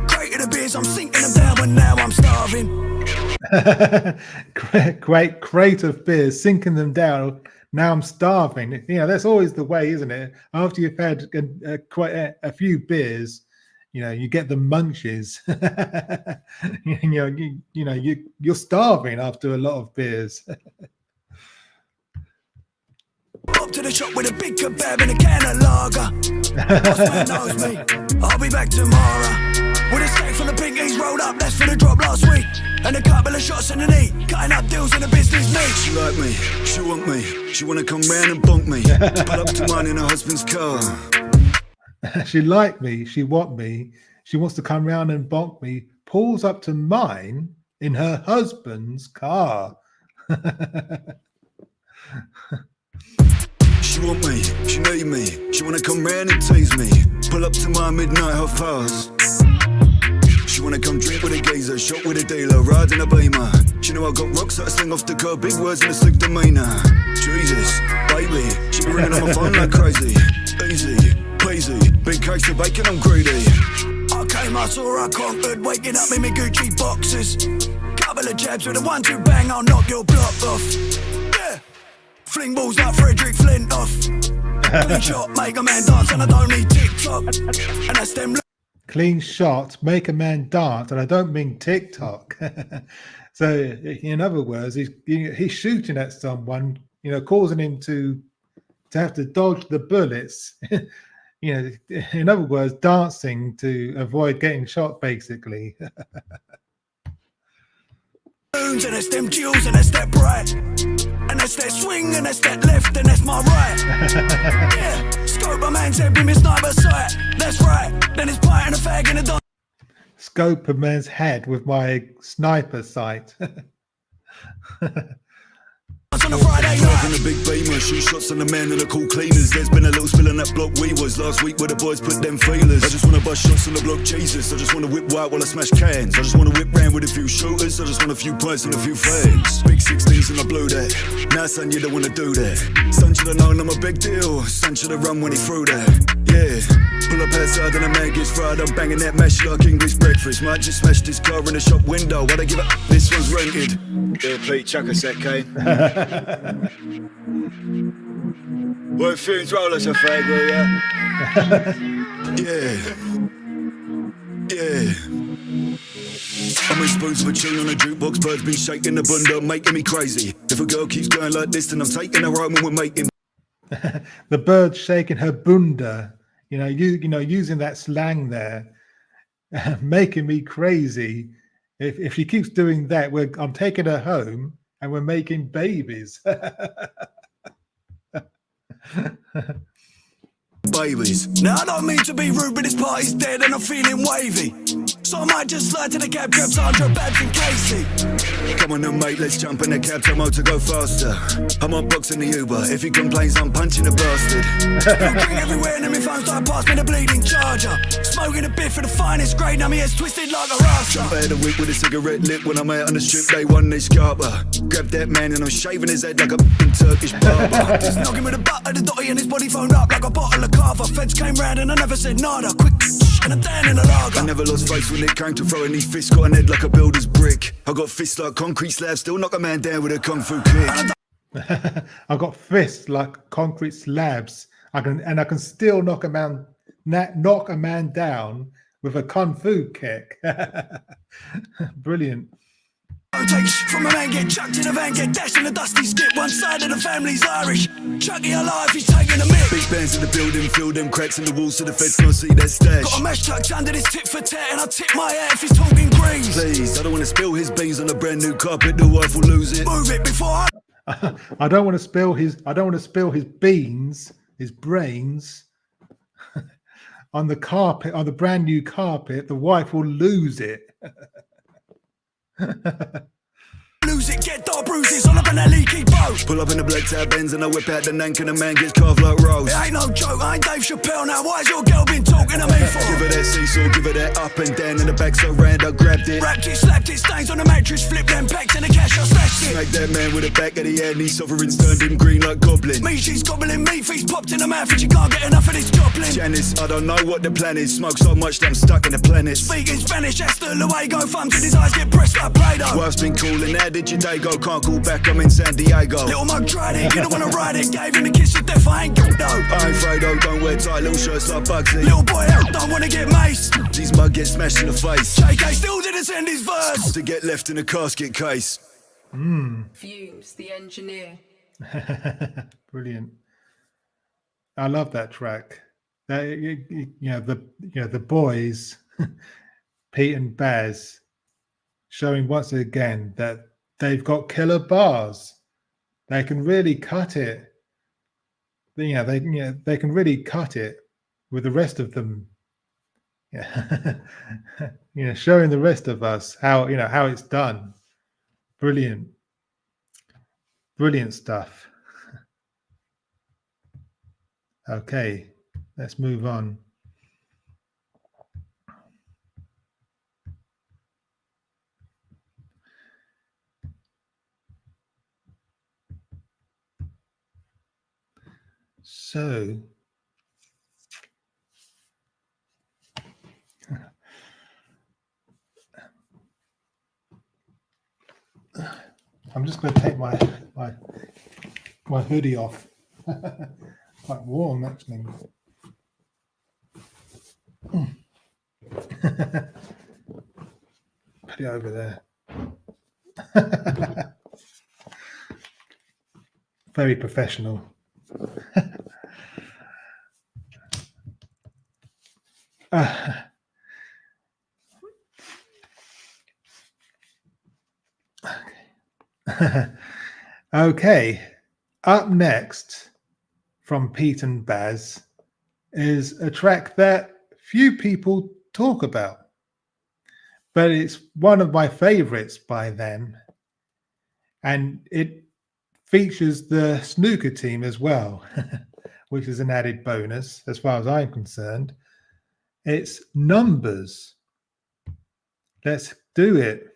S3: Created the beers, I'm sinking them down, but now I'm starving.
S1: Great crate of beers, sinking them down. Now I'm starving. That's always the way, isn't it? After you've had quite a few beers, you get the munches. You're starving after a lot of beers.
S3: Up to the shop with a big kebab and a can of lager. Boss man knows me. I'll be back tomorrow. With a stack full of pinkies rolled up, that's for the drop last week. And a couple of shots in the knee, cutting up deals in the business meet.
S4: She like me, she want me, she wanna come round and bonk me. Pull up to mine in her husband's car.
S1: She like me, she want me, she wants to come round and bonk me. Pulls up to mine in her husband's car.
S4: She want me, she need me, she wanna come round and tease me. Pull up to my midnight half past. She wanna come drink with a geezer, shop with a dealer, ride in a beamer. She know I got rocks that I sling off the curb, big words and a slick demeanour. Jesus, baby, she be ringing on my phone like crazy. Easy, peasy, big cakes of bacon, I'm greedy.
S3: I came, I saw, I conquered, waking up in my Gucci boxes. Couple of jabs with a 1-2 bang, I'll knock your block off. Yeah, fling balls like Frederick Flintoff. Clean shot, make a man dance, and I don't need TikTok. And that's them.
S1: Clean shot, make a man dance, and I don't mean TikTok. So, in other words, he's shooting at someone, causing him to have to dodge the bullets. In other words, dancing to avoid getting shot, basically.
S3: And that's them jewels, and that's that bright. And that's that swing, and that's that left, and that's my right. Yeah, scope a man's head with me sniper sight. That's right, then it's pie and a fag and a dog.
S1: Scope a man's head with my sniper sight.
S3: On a Friday
S4: Up
S3: night.
S4: in a big beamer, shoot shots on the man and the cool cleaners. There's been a little spill on that block we was last week where the boys put them feelers. I just wanna bust shots on the block, Jesus. I just wanna whip white while I smash cans. I just wanna whip round with a few shooters. I just want a few points and a few fans. Big 16s and I blew that. Now son, you don't wanna do that. Son should've known I'm a big deal. Son should've run when he threw that. Yeah. Pull up outside and a man gets fried. I'm banging that mash like English breakfast. Might just smash this car in the shop window. Why'd I give up? This one's rented. Yeah, Pete, chuck a sec, Kane. Well, fumes roll us a fag, will ya? Yeah. Yeah. I'm in spoons of a tune on a jukebox. Birds been shaking the bunda, making me crazy. If a girl keeps going like this, then I'm taking her home and we're making.
S1: The bird shaking her bunda, using that slang there, making me crazy. If she keeps doing that, I'm taking her home and we're making babies.
S3: Babies. Now I don't mean to be rude, but this party's dead and I'm feeling wavy. So I might just slide to the cab, grab Sandra, Babs and Casey.
S4: Come on then, mate, let's jump in the cab, tell Mo to go faster. I'm on boxing the Uber. If he complains, I'm punching the bastard.
S3: Bring everywhere and then my phone start pass me the bleeding charger. Smoking a bit for the finest grade, now my head's twisted like a rasta.
S4: I had a week with a cigarette lit when I'm out on the strip, they won this scarper. Grab that man and I'm shaving his head like a Turkish barber.
S3: Just knocking with a butt of the dotty and his body phoned up like a bottle of carver. Feds came round and I never said nada. Quick and I'm down in the lager.
S4: I never lost face when it came to throwing these fists. Got an head like a builder's brick. I got fists like concrete slabs, still knock a man down with a kung fu kick.
S1: I got fists like concrete slabs. I can still knock a man down with a kung fu kick. Brilliant.
S3: Take from a man, get chucked in a van, get dashed in a dusty skip. One side of the family's Irish. Chucky alive, he's taking a mick.
S4: Big bands in the building, fill them cracks in the walls so the feds can't see that stash.
S3: Got a mesh tucked under this tit for tat, and I tip my hat if he's talking greens.
S4: Please, I don't want to spill his beans on a brand new carpet, the wife will lose it.
S3: Move it before
S1: I don't want to spill his beans, his brains on the carpet, on the brand new carpet. The wife will lose it.
S3: lose it, get dark bruises on up in that leaky boat.
S4: Pull up in the black tab Benz and I whip out the nank and the man gets carved like Rose.
S3: It ain't no joke, I ain't Dave Chappelle now. Why's your girl been talking to me for?
S4: Give her that seesaw, give her that up and down in the back so round I grabbed it.
S3: Wrapped it, slapped it, stains on the mattress, flipped them packs in the cash, I stashed it.
S4: Smack that man with the back of the head and his sovereigns turned him green like goblin.
S3: Me, she's gobbling meat, feast popped in the mouth and she can't get enough of this goblin.
S4: Janice, I don't know what the plan is. Smoke so much that I'm stuck in the planet.
S3: Speaking Spanish, hasta luego, thumbs in his eyes get pressed like Play-Doh.
S4: Wife's been calling, how did your day go? Can't call back, I'm in San Diego.
S3: Little mug tried it, you don't wanna ride it. Gave him a kiss of death, I ain't good though.
S4: I ain't Fredo, don't wear tight little shirts like Bugsy.
S3: Little boy out, don't wanna get maced.
S4: These mug get smashed in the face.
S3: JK still didn't send his verse.
S4: To get left in a casket case.
S6: Fumes, the engineer.
S1: Brilliant. I love that track. The boys, Pete and Bas, showing once again that they've got killer bars. They can really cut it. They can really cut it with the rest of them. Yeah. Showing the rest of us how it's done. Brilliant. Brilliant stuff. Okay, let's move on. So, I'm just going to take my hoodie off. Quite warm, actually. Put it over there. Very professional. Okay. Up next from Pete and Bas is a track that few people talk about, but it's one of my favorites by them. and it features the snooker team as well, which is an added bonus as far as I'm concerned. It's numbers. Let's do it.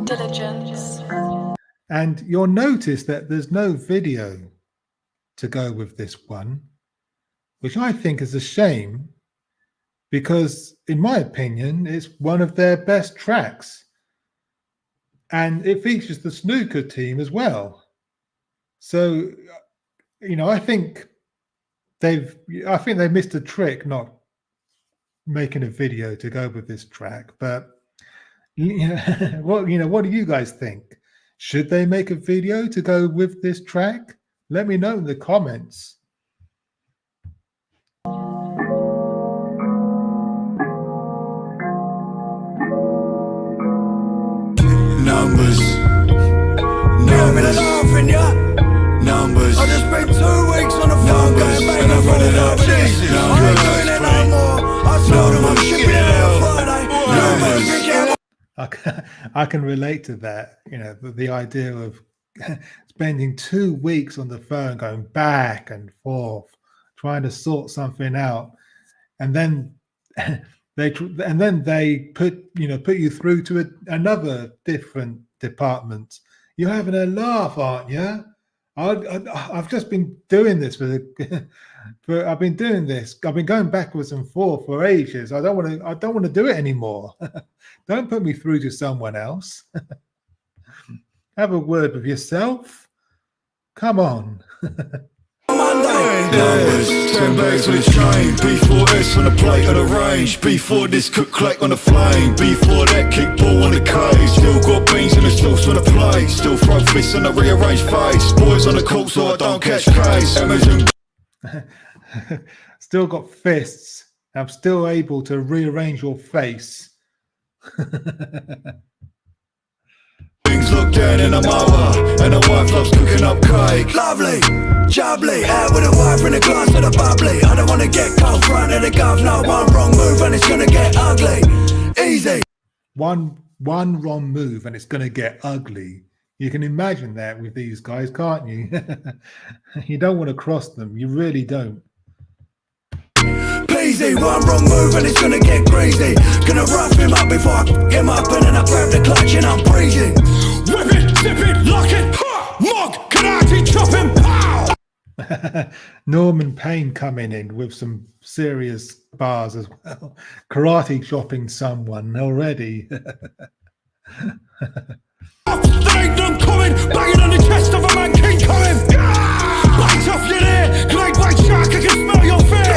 S6: Diligence.
S1: And you'll notice that there's no video to go with this one, which I think is a shame because, in my opinion, it's one of their best tracks. And it features the snooker team as well. So, I think they missed a trick not making a video to go with this track. But what do you guys think? Should they make a video to go with this track? Let me know in the comments.
S3: Numbers. Numbers. I just spent 2 weeks on the phone going back and forth about Jesus. I ain't doing it no more. I told them I'm shipping it out Friday.
S1: I can relate to that. The idea of spending 2 weeks on the phone, going back and forth, trying to sort something out, and then they put you through to another different department. You're having a laugh, aren't you? I've just been doing this I've been doing this. I've been going backwards and forth for ages. I don't want to do it anymore. Don't put me through to someone else. Have a word with yourself. Come on.
S3: Numbers, 10 bags with a chain. B4S on the plate of the range. B4 this cook clack on the flame. B4 that kick ball on the cage. Still got beans in the sauce on the plate. Still throw fists on the rearranged face. Boys on the court so I don't catch case. Amazon.
S1: Still got fists. I'm still able to rearrange your face.
S3: Things look down in a mower, and the wife loves cooking up cake. Lovely, jubbly, out with a wife in a glass of the bubbly. I don't want to get cold front of the gov. No, one wrong move and it's gonna get ugly. Easy.
S1: One wrong move and it's gonna get ugly. You can imagine that with these guys, can't you? You don't want to cross them. You really don't.
S3: Peasy, one wrong move and it's gonna get greasy. Gonna rough him up before I f*** him up, and then I grab the clutch and I'm breathing. Whip it, zip it, lock it, ha! Mog, karate, chop him, pow!
S1: Norman Payne coming in with some serious bars as well. Karate chopping someone already.
S3: There ain't none coming, banging on the chest of a man, King coming. Bite off your ear, great white shark, I can smell your fear.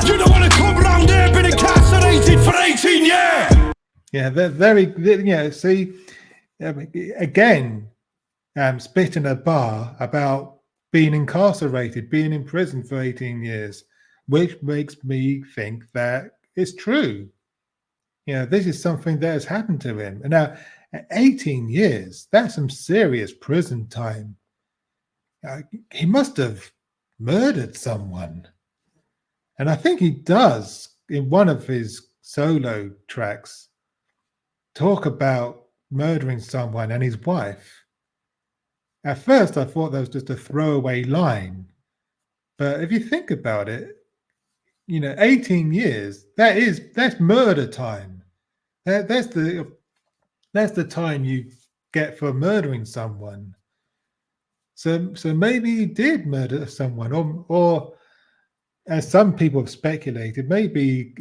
S3: You don't want to come round here, been incarcerated for 18 years.
S1: Yeah, they're very, see, again, spitting a bar about being incarcerated, being in prison for 18 years, which makes me think that it's true. This is something that has happened to him. And now, 18 years, that's some serious prison time. He must have murdered someone. And I think he does, in one of his solo tracks, talk about murdering someone and his wife. At first, I thought that was just a throwaway line. But if you think about it, 18 years, that's murder time. That's the time you get for murdering someone. So maybe he did murder someone, or as some people have speculated, maybe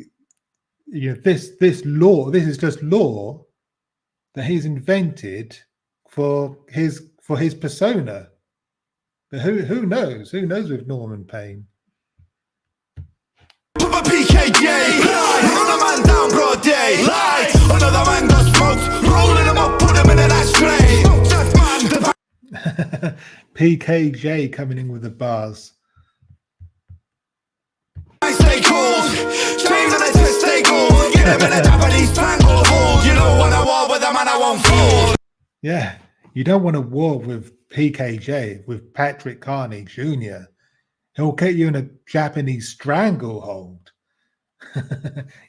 S1: this is just law that he's invented for his persona. But who knows? Who knows with Norman Payne?
S3: Put my PKJ, run a man down broad day. Light, another man got smoked, rolling them up, put them in an ashtray. Smoke that man.
S1: PKJ coming in with the bars.
S3: I stay cold, chains and I twist stay gold. Get them in a Japanese tangle hold. You don't want a war with a man I won't fold.
S1: Yeah, you don't want a war with PKJ, with Patrick Carney Jr., He'll get you in a Japanese stranglehold.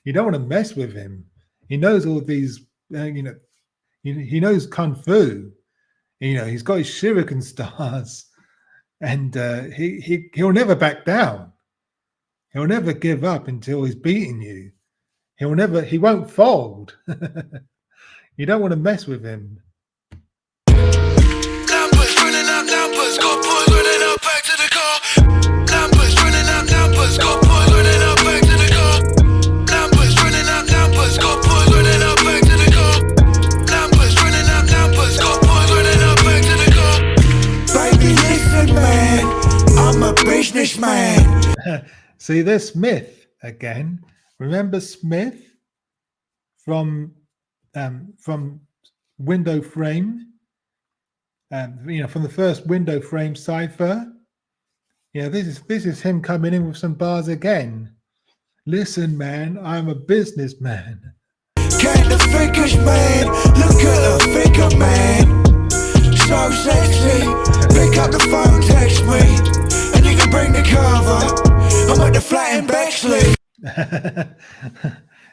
S1: You don't want to mess with him. He knows all these, he knows kung fu. He's got his shuriken stars, and he'll never back down. He'll never give up until he's beaten you. He won't fold. You don't want to mess with him.
S3: Numbers running up, numbers got boys running up back to the car. Numbers running up, numbers got boys running up back to the car. Numbers running up, numbers got boys running up back to the car. Numbers running up, numbers got boys running up back to the car. Baby, listen, man, I'm a businessman.
S1: See, there's Smith again. Remember Smith from Window Frame? From the first Window Frame cipher. This is him coming in with some bars again. Listen, man, I'm a businessman.
S3: Get the figures, man. Look at the figure, man. So sexy. Pick up the phone, text me, and you can bring the cover. I'm at the flat in Bexley.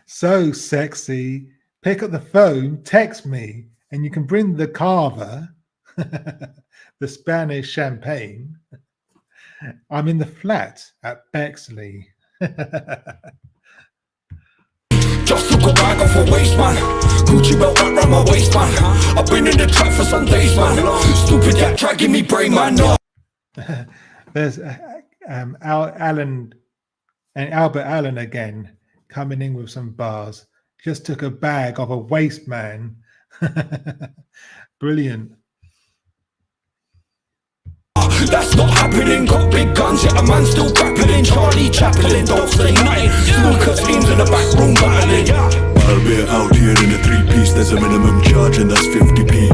S1: So sexy. Pick up the phone, text me, and you can bring the carver, the Spanish champagne. I'm in the flat at Bexley.
S3: Just took a bag off a waist, man. Gucci belt wrapped round my waist, man. I've been in the trap for some days, man. Stupid yak dragging me brain, man. No.
S1: There's Alan and Albert Allen again coming in with some bars. Just took a bag off a waist, man. Brilliant.
S3: That's not happening. Got big guns, yet a man still grappling. Charlie Chaplin, don't say nothing. Snooker teams in the back room battling.
S4: I'll be out here in a 3-piece. There's a minimum charge and that's 50p.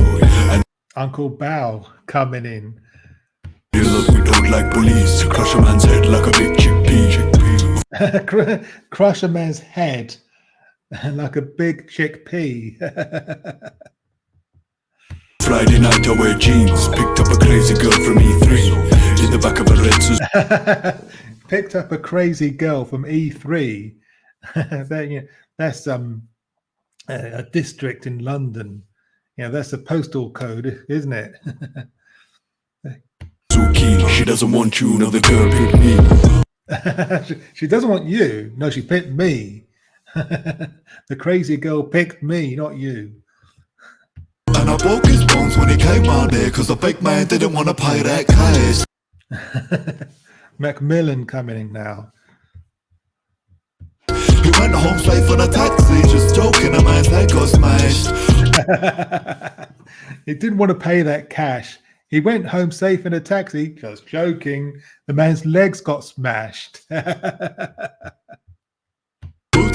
S4: And
S1: Uncle Bao coming in.
S4: you look, we don't like police. Crush a man's head like a big chickpea.
S1: Crush a man's head like a big chickpea.
S4: Friday night I wear jeans. Picked up a crazy girl from E3 in the back of a red Suzuki.
S1: Picked up a crazy girl from E3. That's a district in London. That's a postal code, isn't it?
S4: Suzuki, she doesn't want you, no, the girl picked me.
S1: She doesn't want you. No, she picked me. The crazy girl picked me, not you.
S4: And I broke his bones when he came round there, cause the big man didn't want to pay that cash.
S1: Macmillan coming in now.
S4: He went home safe on a taxi, just joking, a man's head got smashed.
S1: He didn't want to pay that cash. He went home safe in a taxi, just joking. The man's legs got smashed.
S4: Boot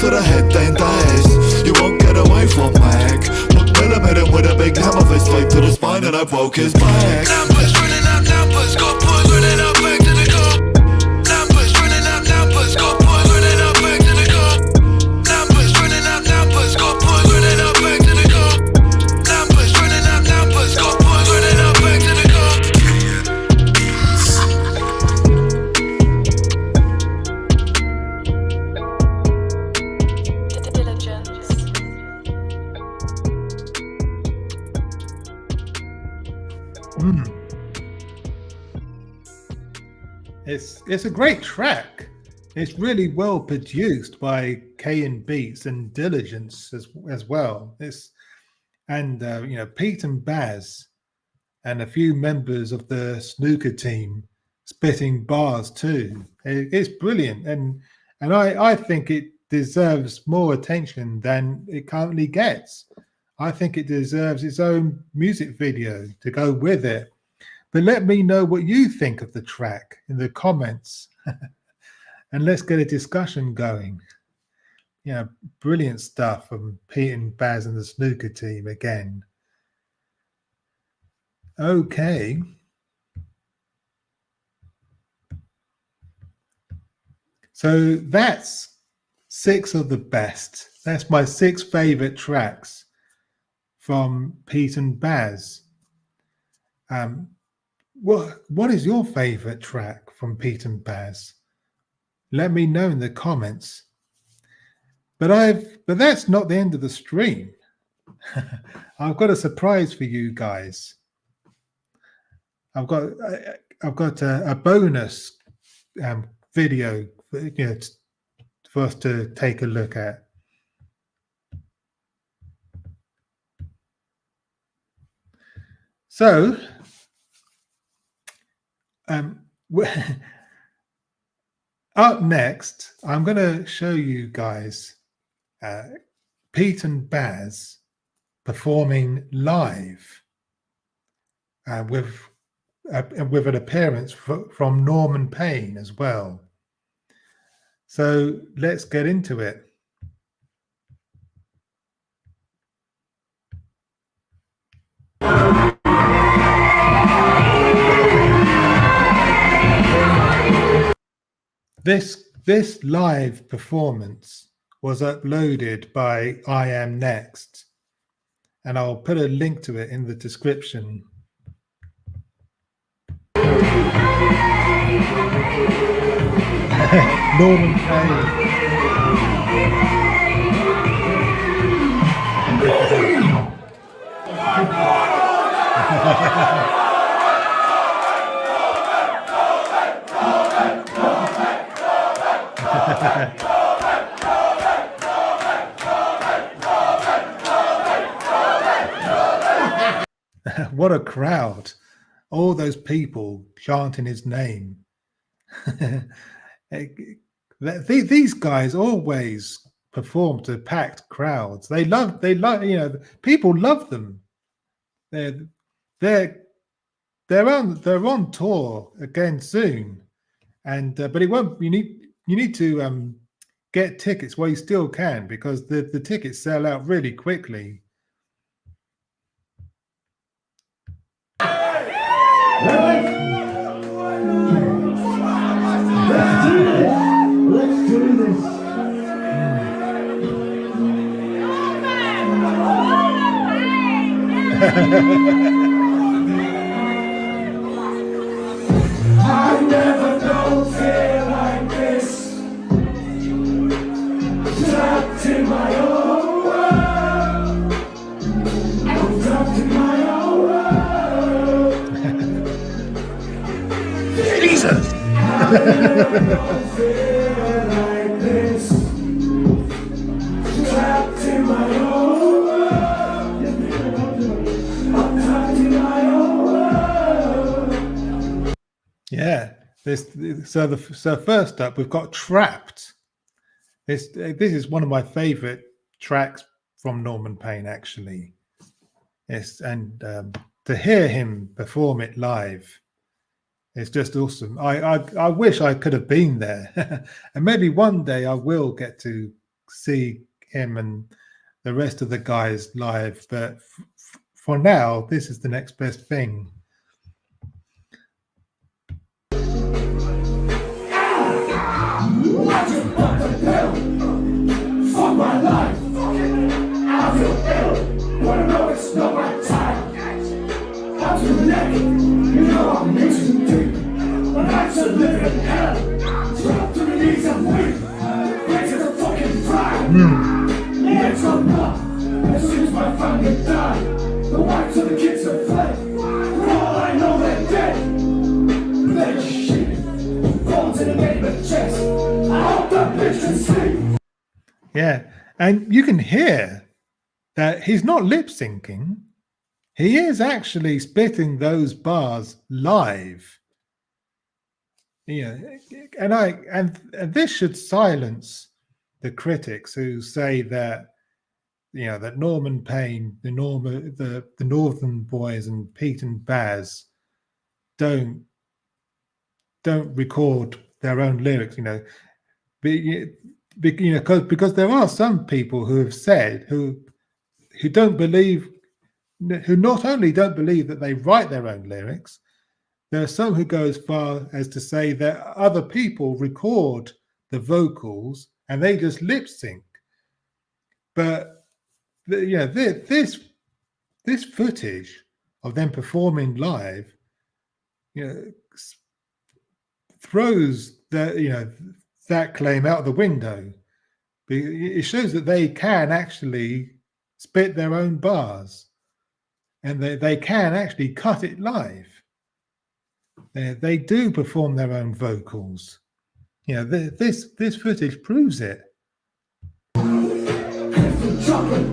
S4: to the head, then dash. You won't get away from Mac. Macmillan hit him with a big hammer fist taped to the spine and I broke his back.
S3: Numbers running up, numbers got boys running up back to the car. Numbers running up, numbers got boys running up back to the car. Numbers running up, numbers got boys running up back to the car. Numbers running up, numbers got boys running up back to the car.
S1: It's a great track. It's really well produced by K and Beats and Diligence as well. Pete and Bas and a few members of the snooker team spitting bars too. It's brilliant, and I think it deserves more attention than it currently gets. I think it deserves its own music video to go with it. But let me know what you think of the track in the comments, and let's get a discussion going. Brilliant stuff from Pete and Bas and the snooker team again. Okay. So that's 6 of the best. That's my 6 favorite tracks from Pete and Bas. What is your favorite track from Pete and Bas? Let me know in the comments. But that's not the end of the stream. I've got a surprise for you guys. I've got a bonus video, for us to take a look at. So, up next, I'm going to show you guys Pete and Bas performing live with an appearance from Norman Payne as well. So let's get into it. This live performance was uploaded by I Am Next, and I'll put a link to it in the description. Norman Payne. What a crowd. All those people chanting his name. These guys always perform to packed crowds. They love, people love them. They're on tour again soon, and but it won't. You need to get tickets while you still can, because the tickets sell out really quickly.
S7: Let's do this. I never felt fear like this. Trapped in my own world. I'm trapped in my own world.
S1: Jesus. Yeah, so first up we've got Trapped. This is one of my favorite tracks from Norman Payne, actually. Yes, and to hear him perform it live, it's just awesome. I wish I could have been there, and maybe one day I will get to see him and the rest of the guys live. But for now, this is the next best thing.
S7: For my life, I feel ill. Wanna know it's not my time. I'm too naked, you know I'm reaching deep. But I should live in hell. Drop to the knees and weep. Get to the fucking pride. Let's go now. As soon as my family die, the wives of the kids have fled. For all I know, they're dead. They're just shit. Fall to the neighbor chest. I hope that bitch can sleep.
S1: Yeah, and you can hear that he's not lip syncing. He is actually spitting those bars live. Yeah, and this should silence the critics who say that that Norman Payne, the Northern Boys, and Pete and Bas don't record their own lyrics. Because there are some people who have said who don't believe, who not only don't believe that they write their own lyrics, there are some who go as far as to say that other people record the vocals and they just lip sync. But this footage of them performing live, throws that claim out the window. It shows that they can actually spit their own bars, and they can actually cut it live. They do perform their own vocals. This footage proves it.
S7: Chocolate,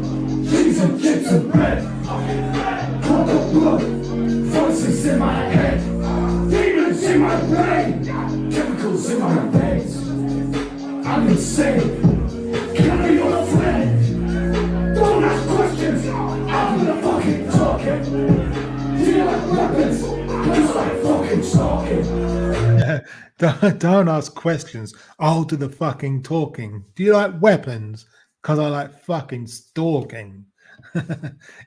S7: cheese and chips and bread. Pop of blood, voices in my head. Demons in my brain, chemicals in my veins. I'm insane, can I be your friend? Don't ask questions, I'm the fucking talking. Do you like weapons? Just like fucking stalking.
S1: Don't ask questions, I'll do the fucking talking. Do you like weapons? Because I like fucking stalking.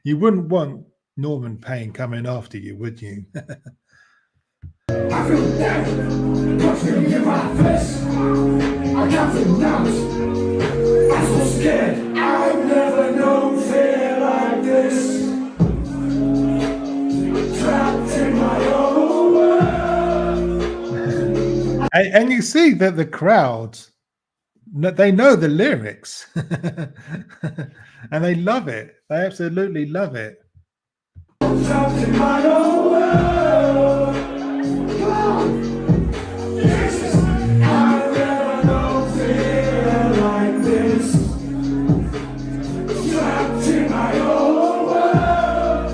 S1: You wouldn't want Norman Payne coming after you, would you?
S7: I feel dead, punching in my face. I can't pronounce, I'm so scared. I've never known fear like this. Trapped in my own world.
S1: And you see that the crowd, they know the lyrics. And they love it. They absolutely love it.
S7: Trapped in my own world. Jesus, I've never known fear like this. Trapped in my own world.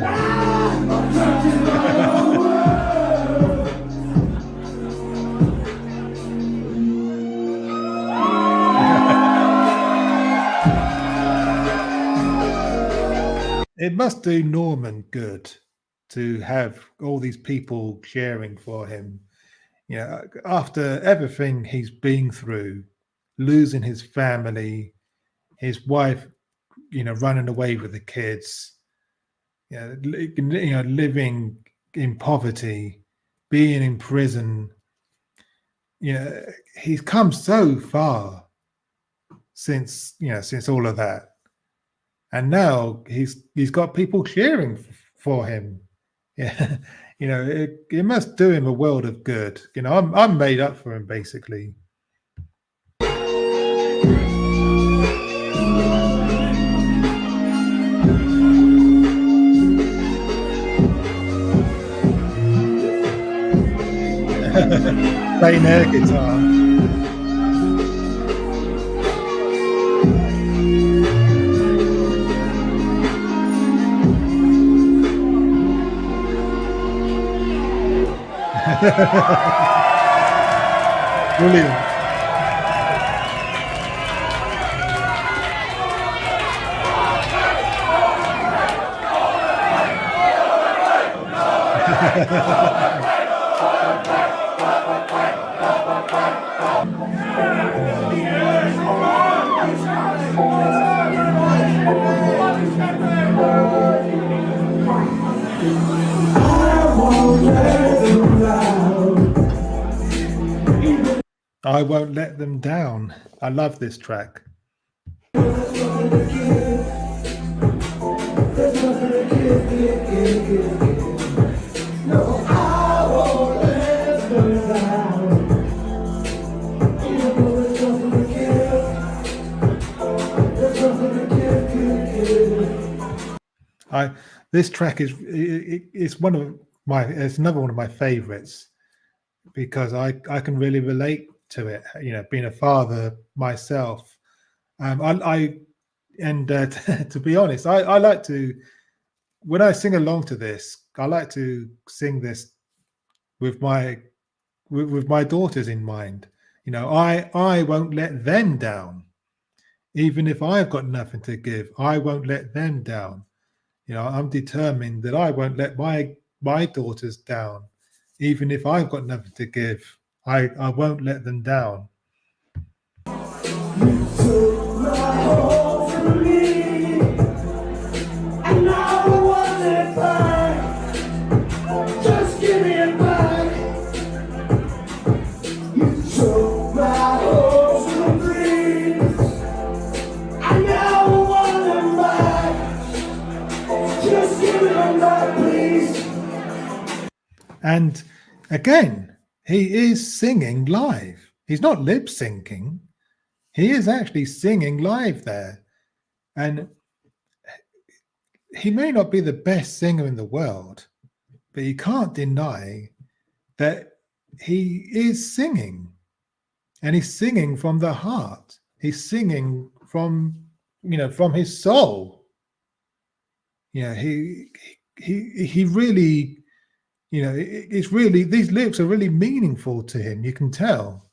S7: I'm trapped in my own world.
S1: It must do Norman good to have all these people cheering for him. After everything he's been through, losing his family, his wife, running away with the kids, living in poverty, being in prison. He's come so far since all of that. And now he's got people cheering for him. Yeah, it must do him a world of good. I'm made up for him, basically. Playing air guitar. Brilliant. I won't let them down. I love this track. This track is it's another one of my favorites because I can really relate to it. Being a father myself, to be honest, I like to, when I sing along to this, I like to sing this with my daughters in mind. I won't let them down, even if I've got nothing to give. I won't let them down. I'm determined that I won't let my daughters down, even if I've got nothing to give. I won't let them down.
S7: You took my home from me, and now I want it back. Just give me it back. You took my hopes from dreams, and now I want them back. Just give me them back, please.
S1: And again, he is singing live. He's not lip syncing. He is actually singing live there. And he may not be the best singer in the world, but you can't deny that he is singing. And he's singing from the heart. He's singing from, from his soul. He really, it's really, these lyrics are really meaningful to him. You can tell.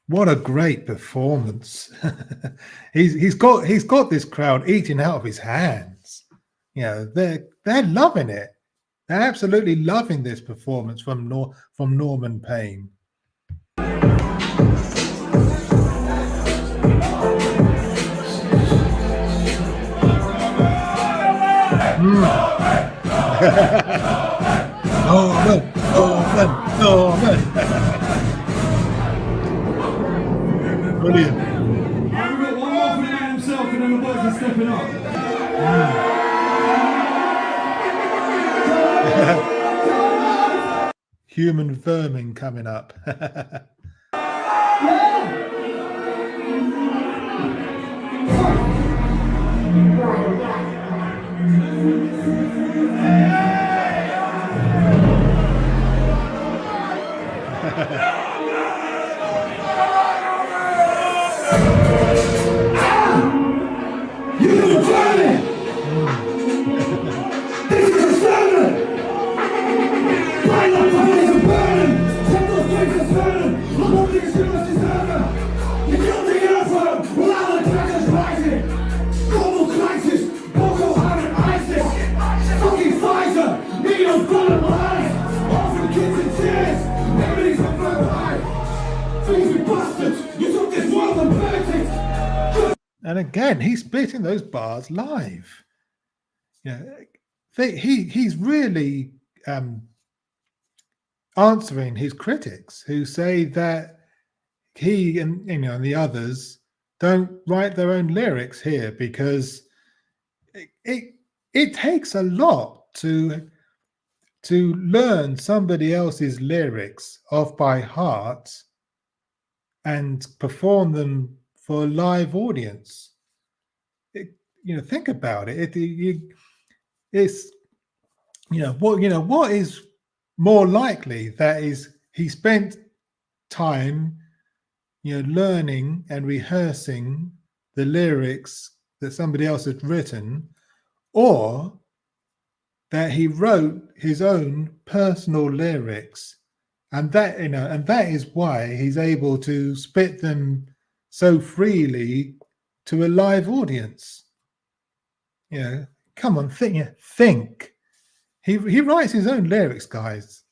S1: What a great performance. he's got this crowd eating out of his hands. They're loving it. They're absolutely loving this performance from Norman Payne. Norman. Brilliant.
S7: We've got one more for the man himself, and then the boys are stepping up.
S1: Human vermin coming up. And again, he's spitting those bars live. He's really answering his critics who say that he and and the others don't write their own lyrics here because it takes a lot to learn somebody else's lyrics off by heart and perform them for a live audience. Think about it. It's what is more likely that is he spent time learning and rehearsing the lyrics that somebody else had written, or that he wrote his own personal lyrics, and that is why he's able to spit them so freely to a live audience. Come on, think. He writes his own lyrics, guys.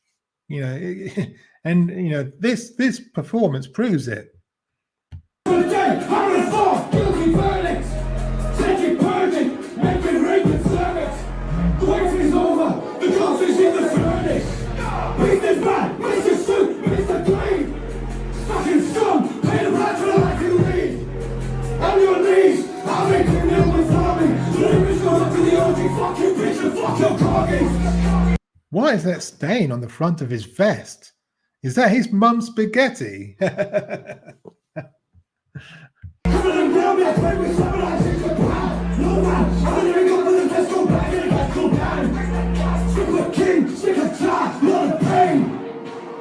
S1: And this performance proves it. Why is that stain on the front of his vest? Is that his mum's spaghetti?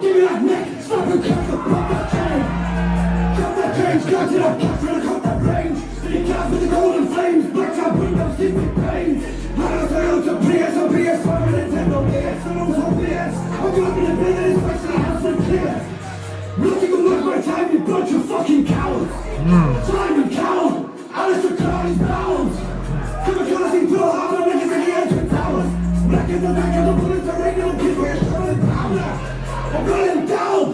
S1: Give me
S7: that neck, stop and cut the pop that chain. Cut that change, cut it up, cut it, cut that range. Stick out with the golden flames, black out windows, deep with pain. Not a Toyota Prius or PS5 and Nintendo DS, and also BS. I'm dropping the bin in his face and the house with clear. Looking to look my time, you bunch of fucking cowards. Simon Cowell, Alistair Crowley's bowels. Kamikaze Pearl Harbor, niggas in the engine towers. Black in the back of the bullets, the regular people, you're showing powder. I'm running down.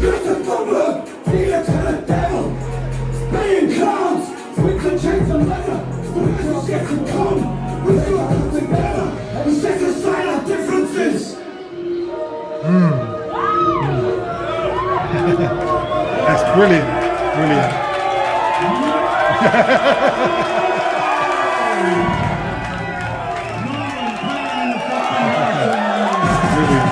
S7: Mr. Bubba, dealer to the devil. Playing clowns, we can change the leather. We're just get to come, we're gonna come together. And set aside our differences.
S1: That's brilliant, brilliant. Brilliant.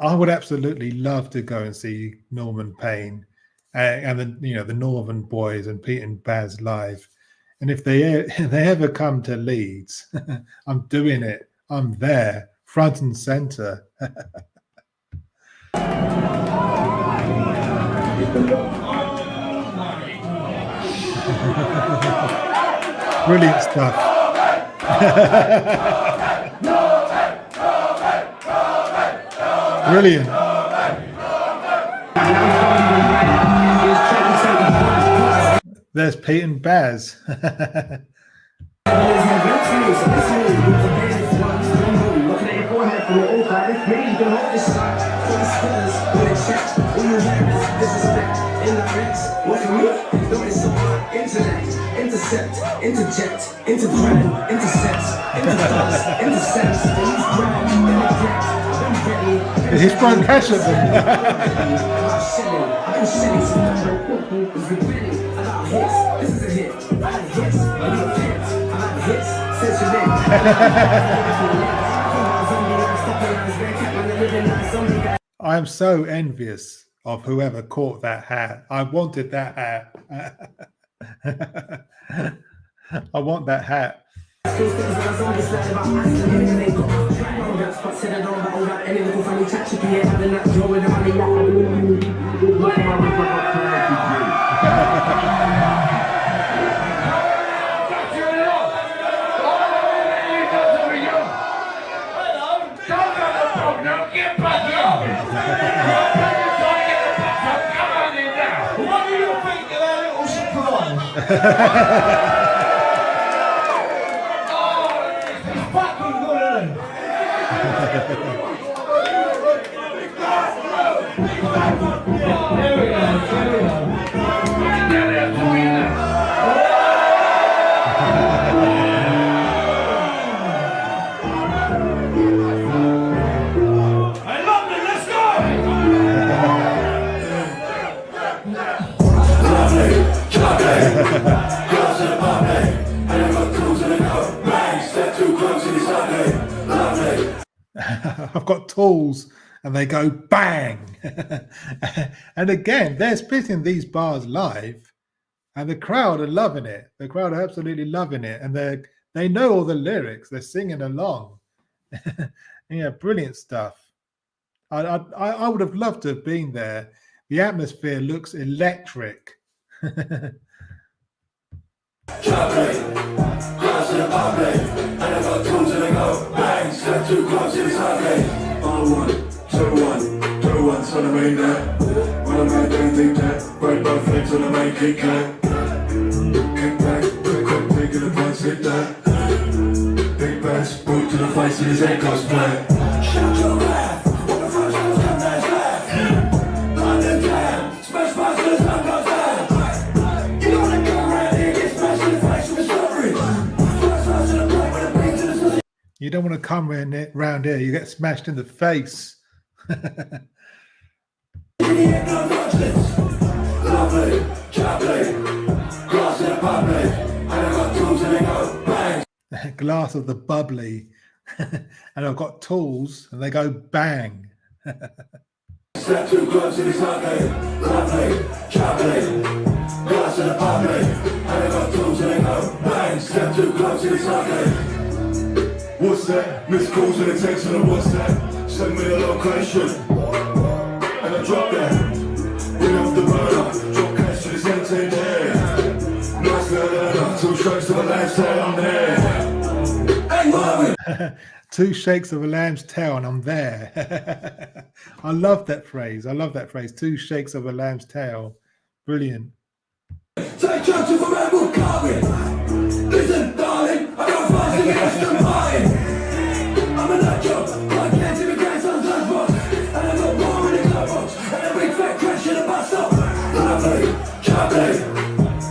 S1: I would absolutely love to go and see Norman Payne and the Northern Boys and Pete and Bas live. And if they ever come to Leeds, I'm doing it. I'm there, front and center. Brilliant stuff. Brilliant. There's Pete and Bas.
S7: Intercept, interject, interbrand, intercepts, intercepts, intercepts, brand, interject. I'm ready.
S1: He's throwing cash at them.
S7: I'm shedding some number. It's regretting. I got hits. This is a hit. I got hits. I got hits. I got hits. Since you're there.
S1: I am so envious of whoever caught that hat. I wanted that hat. I want that hat. I've got tools and they go bang. And again, they're spitting these bars live and the crowd are loving it. The crowd are absolutely loving it. And they know all the lyrics. They're singing along. Yeah, brilliant stuff. I would have loved to have been there. The atmosphere looks electric.
S7: Big Bas, boot to the face and his head goes black. Shout your wrath, what the fuck's come that's left? London jam, smash past the sun goes down. You don't wanna go around here, get smashed in the face with a strawberry. First to the plate with a beat to the...
S1: You don't want to come round here, you get smashed in the face.
S7: Lovely, chocolate, glass in a bubbly, and I got tools and they go bang.
S1: Glass of the bubbly, and I've got tools and they go bang.
S7: Step too close to this ugly, lovely, chocolate, glass in a bubbly, and I got tools and they go bang. Step too close to this ugly.
S4: What's that? Missed calls and a text and a WhatsApp. Send me the location. And I drop that. Bring off the burner. Drop cash to this empty there. Nice little learner. 2 strokes to a lamb's tail, I'm there. Hey, Marvin!
S1: 2 shakes of a lamb's tail and I'm there. I love that phrase. I love that phrase. 2 shakes of a lamb's tail. Brilliant.
S7: Take charge of a man with carving. Listen, darling, I got fast to get Aston Martin. I'm a nut job, I can't see my grandson's lunchbox. And I got more in the glove box. And a big fat crash in a bus stop. Lovely, chubbly,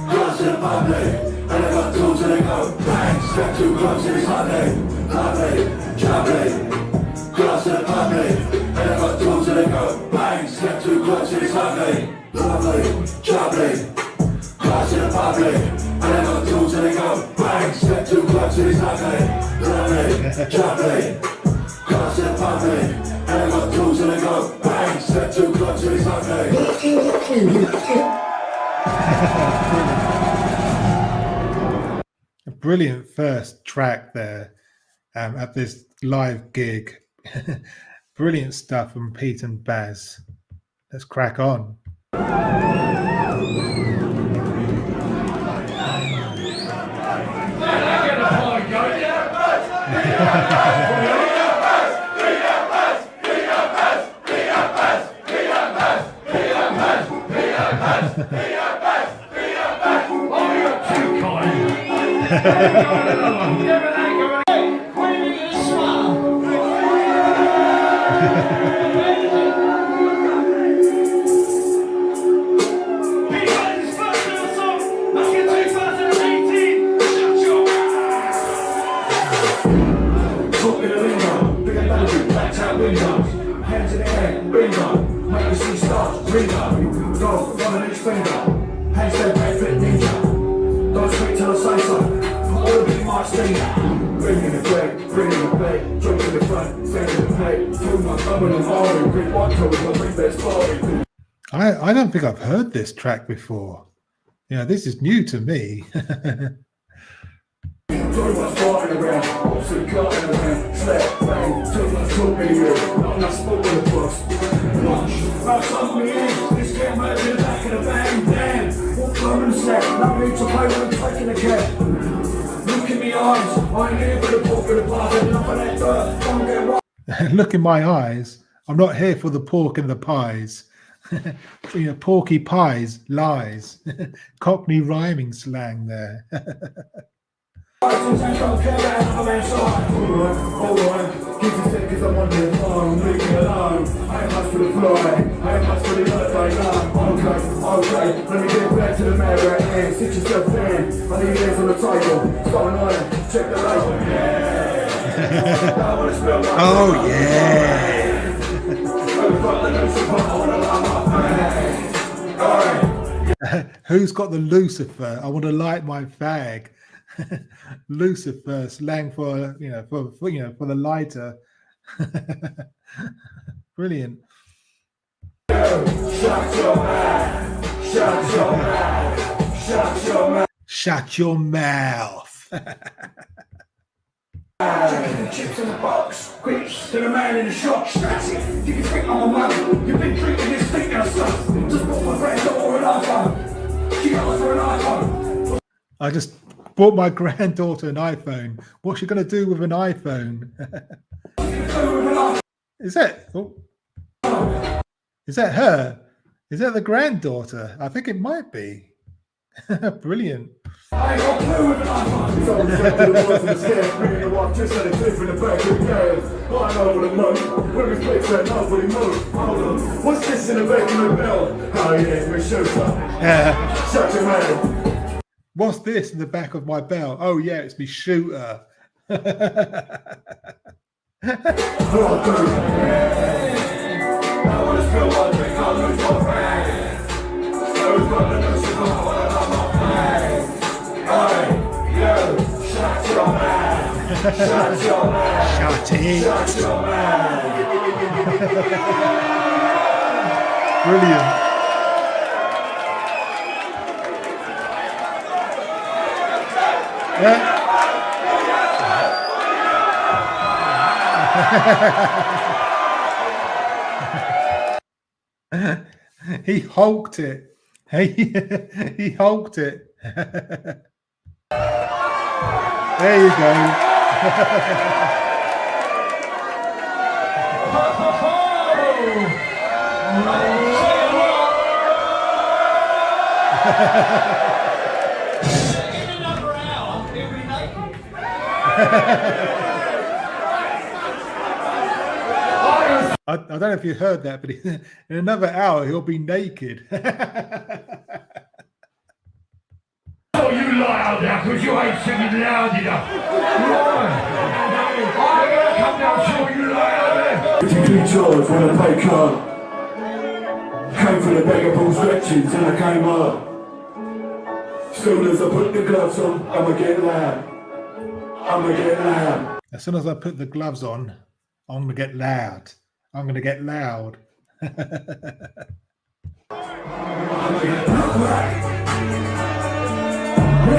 S7: glass in a bubbly. And I got tools and they go bang. Step 2 gloves in his honey. Lovely, chubbly, glass in a bubbly. And I got tools and they go bang. Step 2 gloves in his honey. Lovely, chubbly. Glass in a public, and I got tools and they go bang. Step 2 gloves in his ugly. Lovely, chubbly. Glass in a public, and I got tools and they go bang. Step 2 gloves in his ugly.
S1: A brilliant first track there at this live gig. Brilliant stuff from Pete and Bas. Let's crack on.
S7: Hands in the air, bingo. Make the sea stars, bingo. Go, run the next finger. Handstand back, flip ninja. Don't speak till I say so. All the big marks finger. Bring in the break, bring in the plate. Jump in the front, send in the plate. Two my thumb and I'm already. Big one coat, my big best story.
S1: I don't think I've heard this track before. Yeah, this is new to me.
S7: Too much flying around, also cutting around, slap, bang, too much talking here, I'm not spoken the books. Watch, about something in, this came right to the back of the van, damn, what come in the set, no need to play when I'm taking a cab. Look in my eyes, I ain't here for the pork and the pies, and enough of that dirt, don't get right.
S1: Look in my eyes. I'm not here for the pork and the pies. You know, porky pies, lies. Cockney rhyming slang there.
S7: Alright, keep it sick cause I'm on the phone, leave me alone. I ain't much for the fly, I ain't much for the other right now. Okay, let me get back to the matter at hand. Sit yourself in, I need hands on the table. Starting on it, check the label.
S1: Oh yeah. Who's got the Lucifer? I want to light my fag. Lucifer, slang for for the lighter. Brilliant.
S7: Shut your mouth. Shut your mouth. Shut your mouth.
S1: Shut your mouth.
S7: Checking the chips in the box. Quick to the man in the shop. Scratch it. You can think I'm a mother. You've been drinking this thing and stuff. Just bought my granddaughter an iPhone. She asked for an iPhone.
S1: I just bought my granddaughter an iPhone. What's she going to do with an iPhone? Is that? Oh, is that her? Is that the granddaughter? I think it might be. Brilliant.
S7: I ain't got a clue with an iPhone. He's always back to the boys in the stairs, bringing the walk, just had a cliff in the back of the gas. Lying over the moon, when we fix that, nobody moves. Hold on, what's this in the back of the bell? Oh yeah, we shoot up. Shut your mouth.
S1: What's this in the back of my belt? Oh yeah, it's me shooter. Shut it. Brilliant. Yeah. He hulked it. He hulked it. There you go. I don't know if you heard that, but in another hour he'll be naked.
S7: Oh, you lie out there because you ain't singing loud enough. I'm gonna come down and show you lie out there. Particularly charged when I pay card. Came for the beggar bull stretchings and I came up. Soon as I put the gloves on, I'ma get loud. I'ma get loud.
S1: As soon as I put the gloves on, I'm gonna get loud. I'm gonna get loud.
S7: We're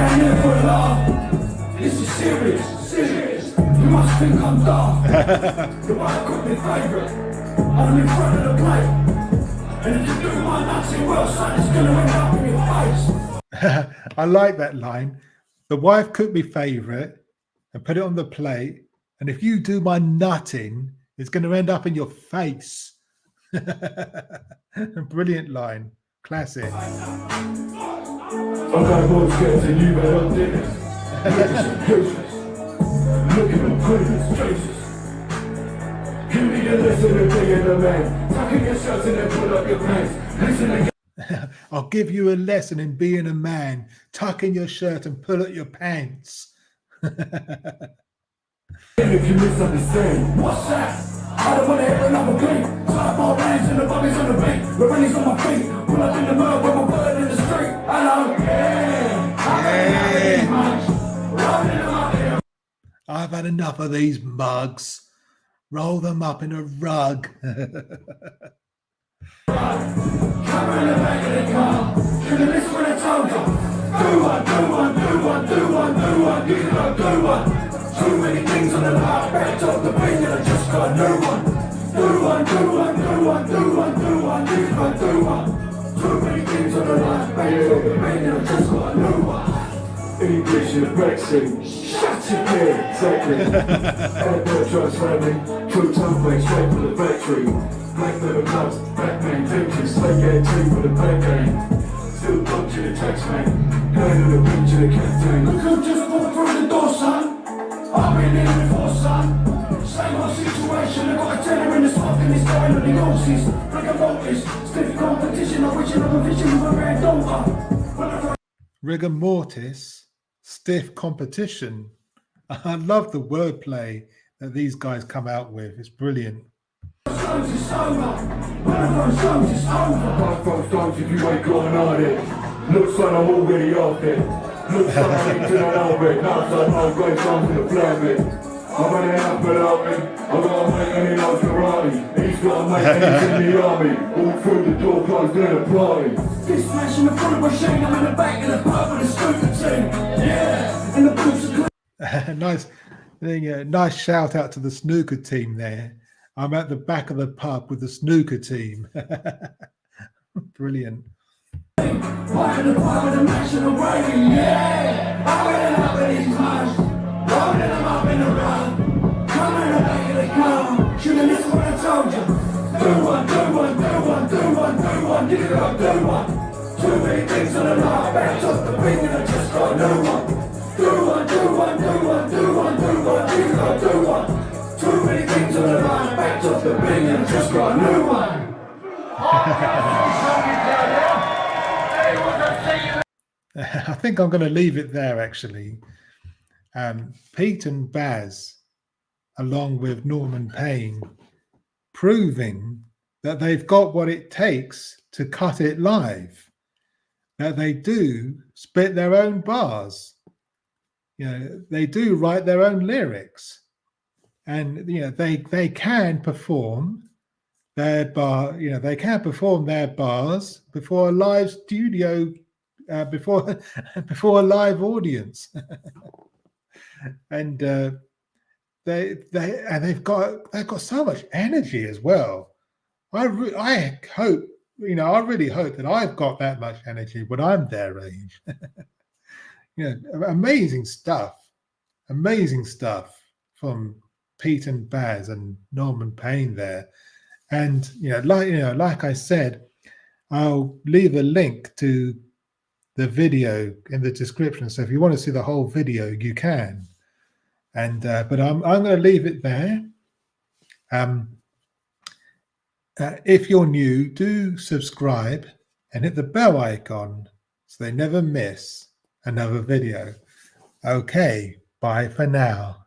S7: out here for a laugh. This is serious, serious. You must think I'm daft. The wife could be favourite. I'm in front of the plate. And if you do my nothing well, son, it's gonna end up in your face.
S1: I like that line. The wife cooked me favourite and put it on the plate. And if you do my nutting, it's going to end up in your face. Brilliant line. Classic.
S7: I got more scared than you, but I'm Dennis. Useless. Look at them previous faces. Give me a lesson of being a man. Tucking your shirts and then pull up your pants. Listen again.
S1: I'll give you a lesson in being a man. Tuck in your shirt and pull up your pants.
S7: If you misunderstand, what's that? I don't want to hear another beat. Slide more range and the buggies on the beat. The runnies on my feet. Pull up in the mud with my bird in the street. Hello, yeah.
S1: I've had enough of these mugs. Roll them up in a rug.
S7: Camera in the back of the car. Should've listened when I told you. Do one, do one, do one, do one, do one. You can go do one. Too many things on the line. Backed up the beat and I just got a new one. Do one, do one, do one, do one, do one. You can go do one. Too many things on the line. Backed up the beat and I just got a new one. English and Brexit. Shut it there, exactly. Airport trust family. True tongue play straight from the factory. Black leather gloves, Batman pictures, slay air team with a back gang. Still punch in the tax man, hand in the pinch of the captain. Look who just walked through the door, son. I've been here before, son. Same old situation, I got a tenner in the smoke and it's going on the horses. Like a mortis, stiff competition, original vision with a red daughter.
S1: Rigor mortis, stiff competition. I love the wordplay that these guys come out with. It's brilliant.
S7: Stones is over. Stones is over. My phone stones if you ain't going on it. Looks like I'm already off it. Looks like I'm into that orbit. Now it's like I'm going songs in the flare bit. I'm running out without me. I've got to make any old karate. He's got to make things in the army. All through the door closed in a party. This flash in the front of my machine. I'm in the back of the pub with a scooter team. Yeah. And the boots are clean.
S1: Nice shout out to the snooker team there. I'm at the back of the pub with the snooker team. Brilliant.
S7: Right in the pub with a national waving, yeah. I'm in up with these mugs. Rolling them up in the run. Come in the back of the car. Should've listened when I told you. Do one, do one, do one, do one, do one. You can go do one. Too many things on the line. Back off the beat and I just got a new one. Do one, do one, do one, do one, do one. You can go do one. Too many things on the line, backed off the bing and just got a new one.
S1: I think I'm going to leave it there, actually. Pete and Bas, along with Norman Payne, proving that they've got what it takes to cut it live, that they do spit their own bars. You know, they do write their own lyrics. And they can perform their they can perform their bars before a live studio, before a live audience. And they've got so much energy as well. I hope, I really hope that I've got that much energy when I'm their age. Amazing stuff from Pete and Bas and Norman Payne there. And like I said, I'll leave a link to the video in the description. So if you want to see the whole video, you can. And but I'm going to leave it there. If you're new, do subscribe and hit the bell icon so they never miss another video. Okay, bye for now.